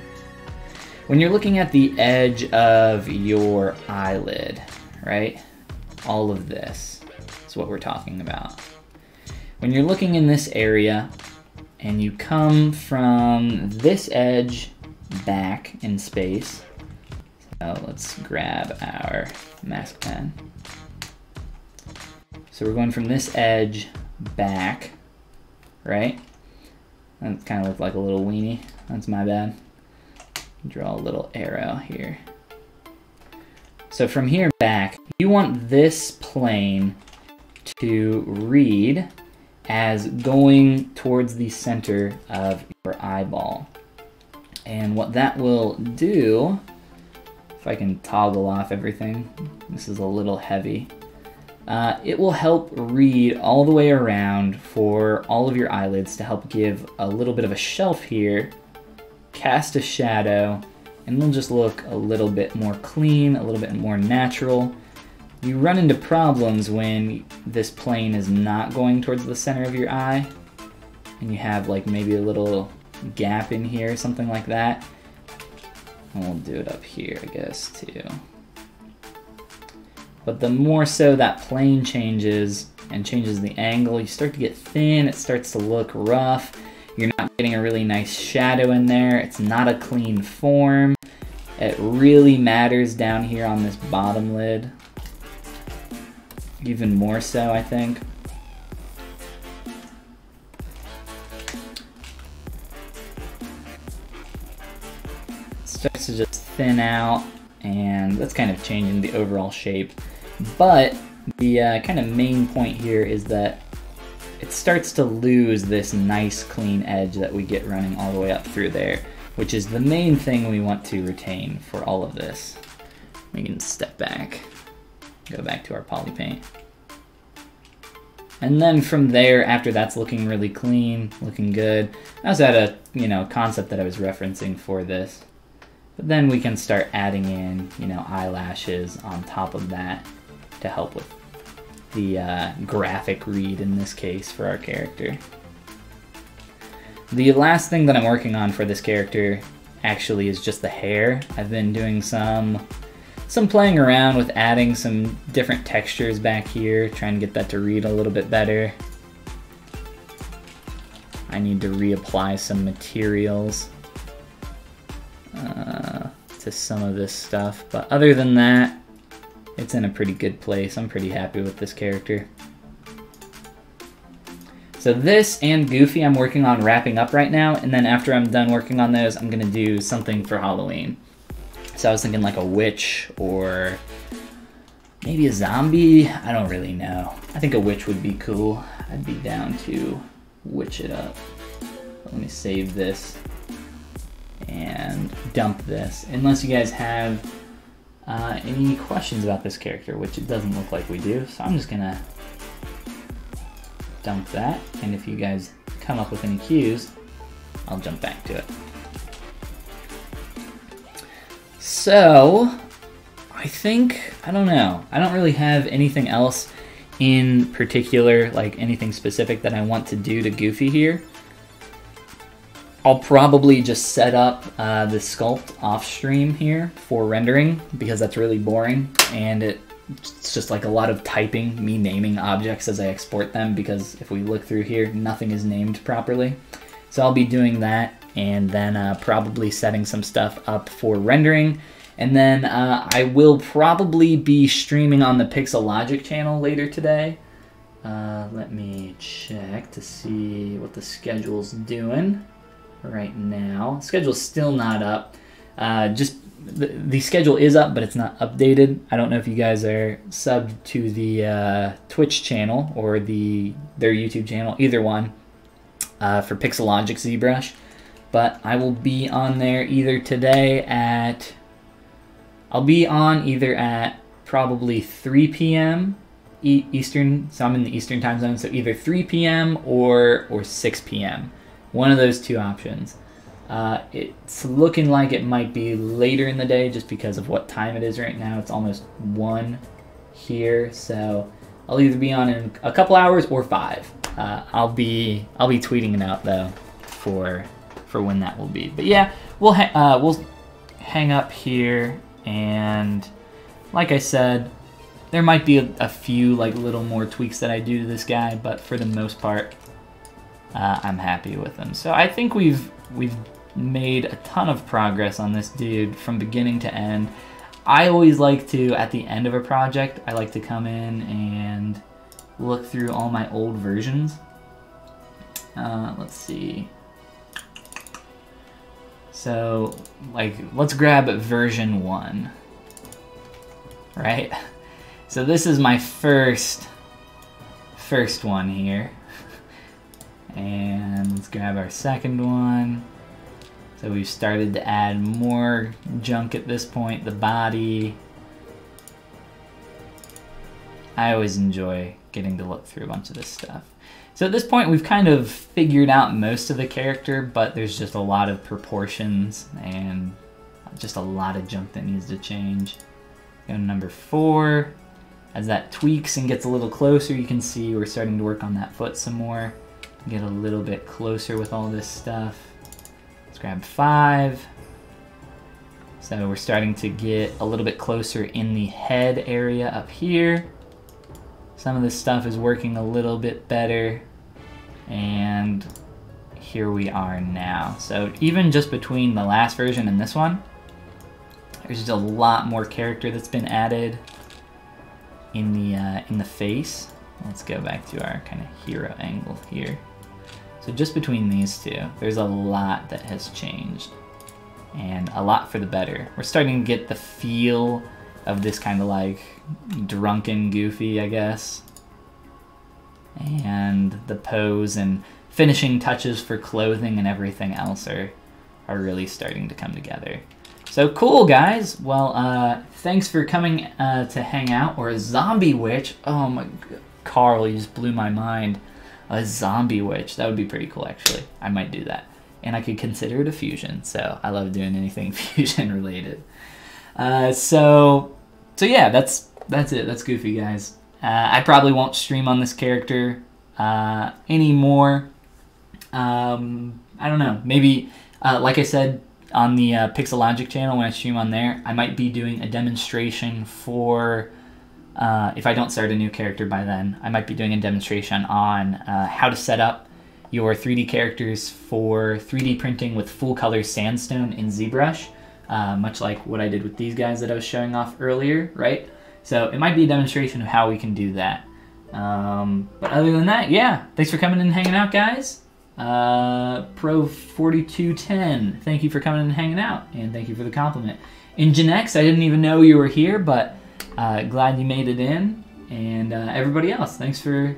When you're looking at the edge of your eyelid, right? All of this is what we're talking about. When you're looking in this area and you come from this edge back in space, so let's grab our mask pen. So we're going from this edge back, right? That kind of looked like a little weenie. That's my bad. Draw a little arrow here. So from here back, you want this plane to read as going towards the center of your eyeball. And what that will do, if I can toggle off everything, this is a little heavy, it will help read all the way around for all of your eyelids to help give a little bit of a shelf here, cast a shadow, and it'll just look a little bit more clean, a little bit more natural. You run into problems when this plane is not going towards the center of your eye, and you have like maybe a little gap in here, something like that. And we'll do it up here, I guess, too. But the more so that plane changes and changes the angle, you start to get thin, it starts to look rough. You're not getting a really nice shadow in there. It's not a clean form. It really matters down here on this bottom lid. Even more so, I think. It starts to just thin out, and that's kind of changing the overall shape. But the kind of main point here is that it starts to lose this nice clean edge that we get running all the way up through there, which is the main thing we want to retain for all of this. We can step back, go back to our poly paint. And then from there, after that's looking really clean, looking good, I also had a concept that I was referencing for this. But then we can start adding in, eyelashes on top of that to help with the graphic read in this case for our character. The last thing that I'm working on for this character actually is just the hair. I've been doing some playing around with adding some different textures back here, trying to get that to read a little bit better. I need to reapply some materials to some of this stuff, but other than that, it's in a pretty good place. I'm pretty happy with this character. So this and Goofy I'm working on wrapping up right now, and then after I'm done working on those, I'm gonna do something for Halloween. So I was thinking like a witch or maybe a zombie. I don't really know. I think a witch would be cool. I'd be down to witch it up. Let me save this and dump this. Unless you guys have any questions about this character, which it doesn't look like we do. So I'm just gonna dump that. And if you guys come up with any cues, I'll jump back to it. So, I think, I don't know. I don't really have anything else in particular, like anything specific that I want to do to Goofy here. I'll probably just set up the Sculpt off stream here for rendering because that's really boring and it's just like a lot of typing, me naming objects as I export them, because if we look through here, nothing is named properly. So I'll be doing that and then probably setting some stuff up for rendering. And then I will probably be streaming on the Pixelogic channel later today. Let me check to see what the schedule's doing. right now. Schedule's still not up. Just the schedule is up, but it's not updated. I don't know if you guys are subbed to the Twitch channel or their YouTube channel, either one, for Pixelogic ZBrush. But I will be on there either today at... I'll be on either at probably 3 p.m. Eastern, so I'm in the Eastern time zone, so either 3 p.m. or 6 p.m. One of those two options. It's looking like it might be later in the day just because of what time it is right now. It's almost 1 here, so I'll either be on in a couple hours or 5. I'll be tweeting it out though for when that will be. But yeah, we'll hang up here, and like I said, there might be a few like little more tweaks that I do to this guy, but for the most part, I'm happy with him. So I think we've made a ton of progress on this dude from beginning to end. I always like to, at the end of a project, I like to come in and look through all my old versions. Let's see. So, like, let's grab version 1, right? So this is my first one here. And let's grab our second one. So we've started to add more junk at this point, the body. I always enjoy getting to look through a bunch of this stuff. So at this point we've kind of figured out most of the character, but there's just a lot of proportions and just a lot of junk that needs to change. Go to number 4. As that tweaks and gets a little closer, you can see we're starting to work on that foot some more. Get a little bit closer with all this stuff. Let's grab 5. So we're starting to get a little bit closer in the head area up here. Some of this stuff is working a little bit better. And here we are now. So even just between the last version and this one, there's just a lot more character that's been added in the face. Let's go back to our kind of hero angle here. So just between these two, there's a lot that has changed, and a lot for the better. We're starting to get the feel of this kind of like drunken Goofy, I guess. And the pose and finishing touches for clothing and everything else are really starting to come together. So cool, guys. Well, thanks for coming to hang out. Or a zombie witch. Oh my God. Carl, you just blew my mind. A zombie witch. That would be pretty cool, actually. I might do that. And I could consider it a fusion. So I love doing anything fusion related. So yeah, that's it. That's Goofy, guys. I probably won't stream on this character anymore. I don't know. Maybe, like I said, on the Pixelogic channel, when I stream on there, I might be doing a demonstration for, if I don't start a new character by then, I might be doing a demonstration on how to set up your 3D characters for 3D printing with full color sandstone in ZBrush, much like what I did with these guys that I was showing off earlier, right? So it might be a demonstration of how we can do that. But other than that, yeah, thanks for coming and hanging out, guys. Pro4210, thank you for coming and hanging out, and thank you for the compliment. Nginx, I didn't even know you were here, but glad you made it in. And everybody else, thanks for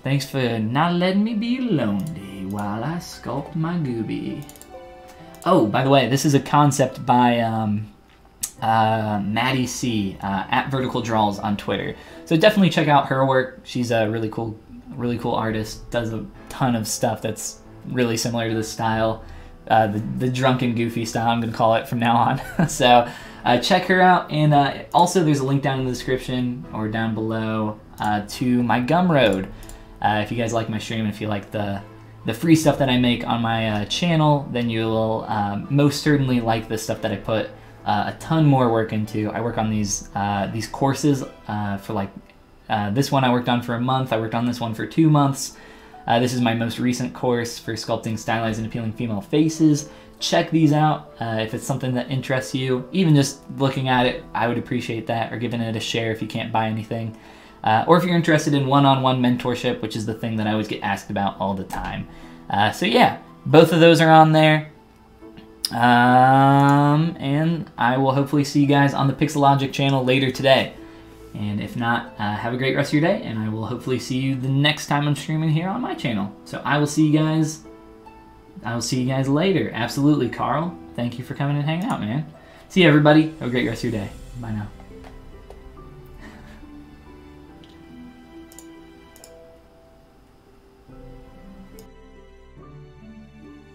not letting me be lonely while I sculpt my gooby. Oh, by the way, this is a concept by Maddie C at Vertical Draws on Twitter. So definitely check out her work. She's a really cool artist. Does a ton of stuff that's really similar to this style, the drunken Goofy style, I'm gonna call it from now on. So check her out, and also there's a link down in the description or down below to my Gumroad. If you guys like my stream, if you like the free stuff that I make on my channel, then you will most certainly like the stuff that I put a ton more work into. I work on these courses for like this one I worked on for a month. I worked on this one for 2 months. This is my most recent course for sculpting stylized and appealing female faces. Check these out if it's something that interests you. Even just looking at it, I would appreciate that, or giving it a share if you can't buy anything. Or if you're interested in one-on-one mentorship, which is the thing that I always get asked about all the time. So yeah, both of those are on there. And I will hopefully see you guys on the Pixelogic channel later today. And if not, have a great rest of your day, and I will hopefully see you the next time I'm streaming here on my channel. So I will see you guys later. Absolutely, Carl. Thank you for coming and hanging out, man. See you, everybody. Have a great rest of your day. Bye now.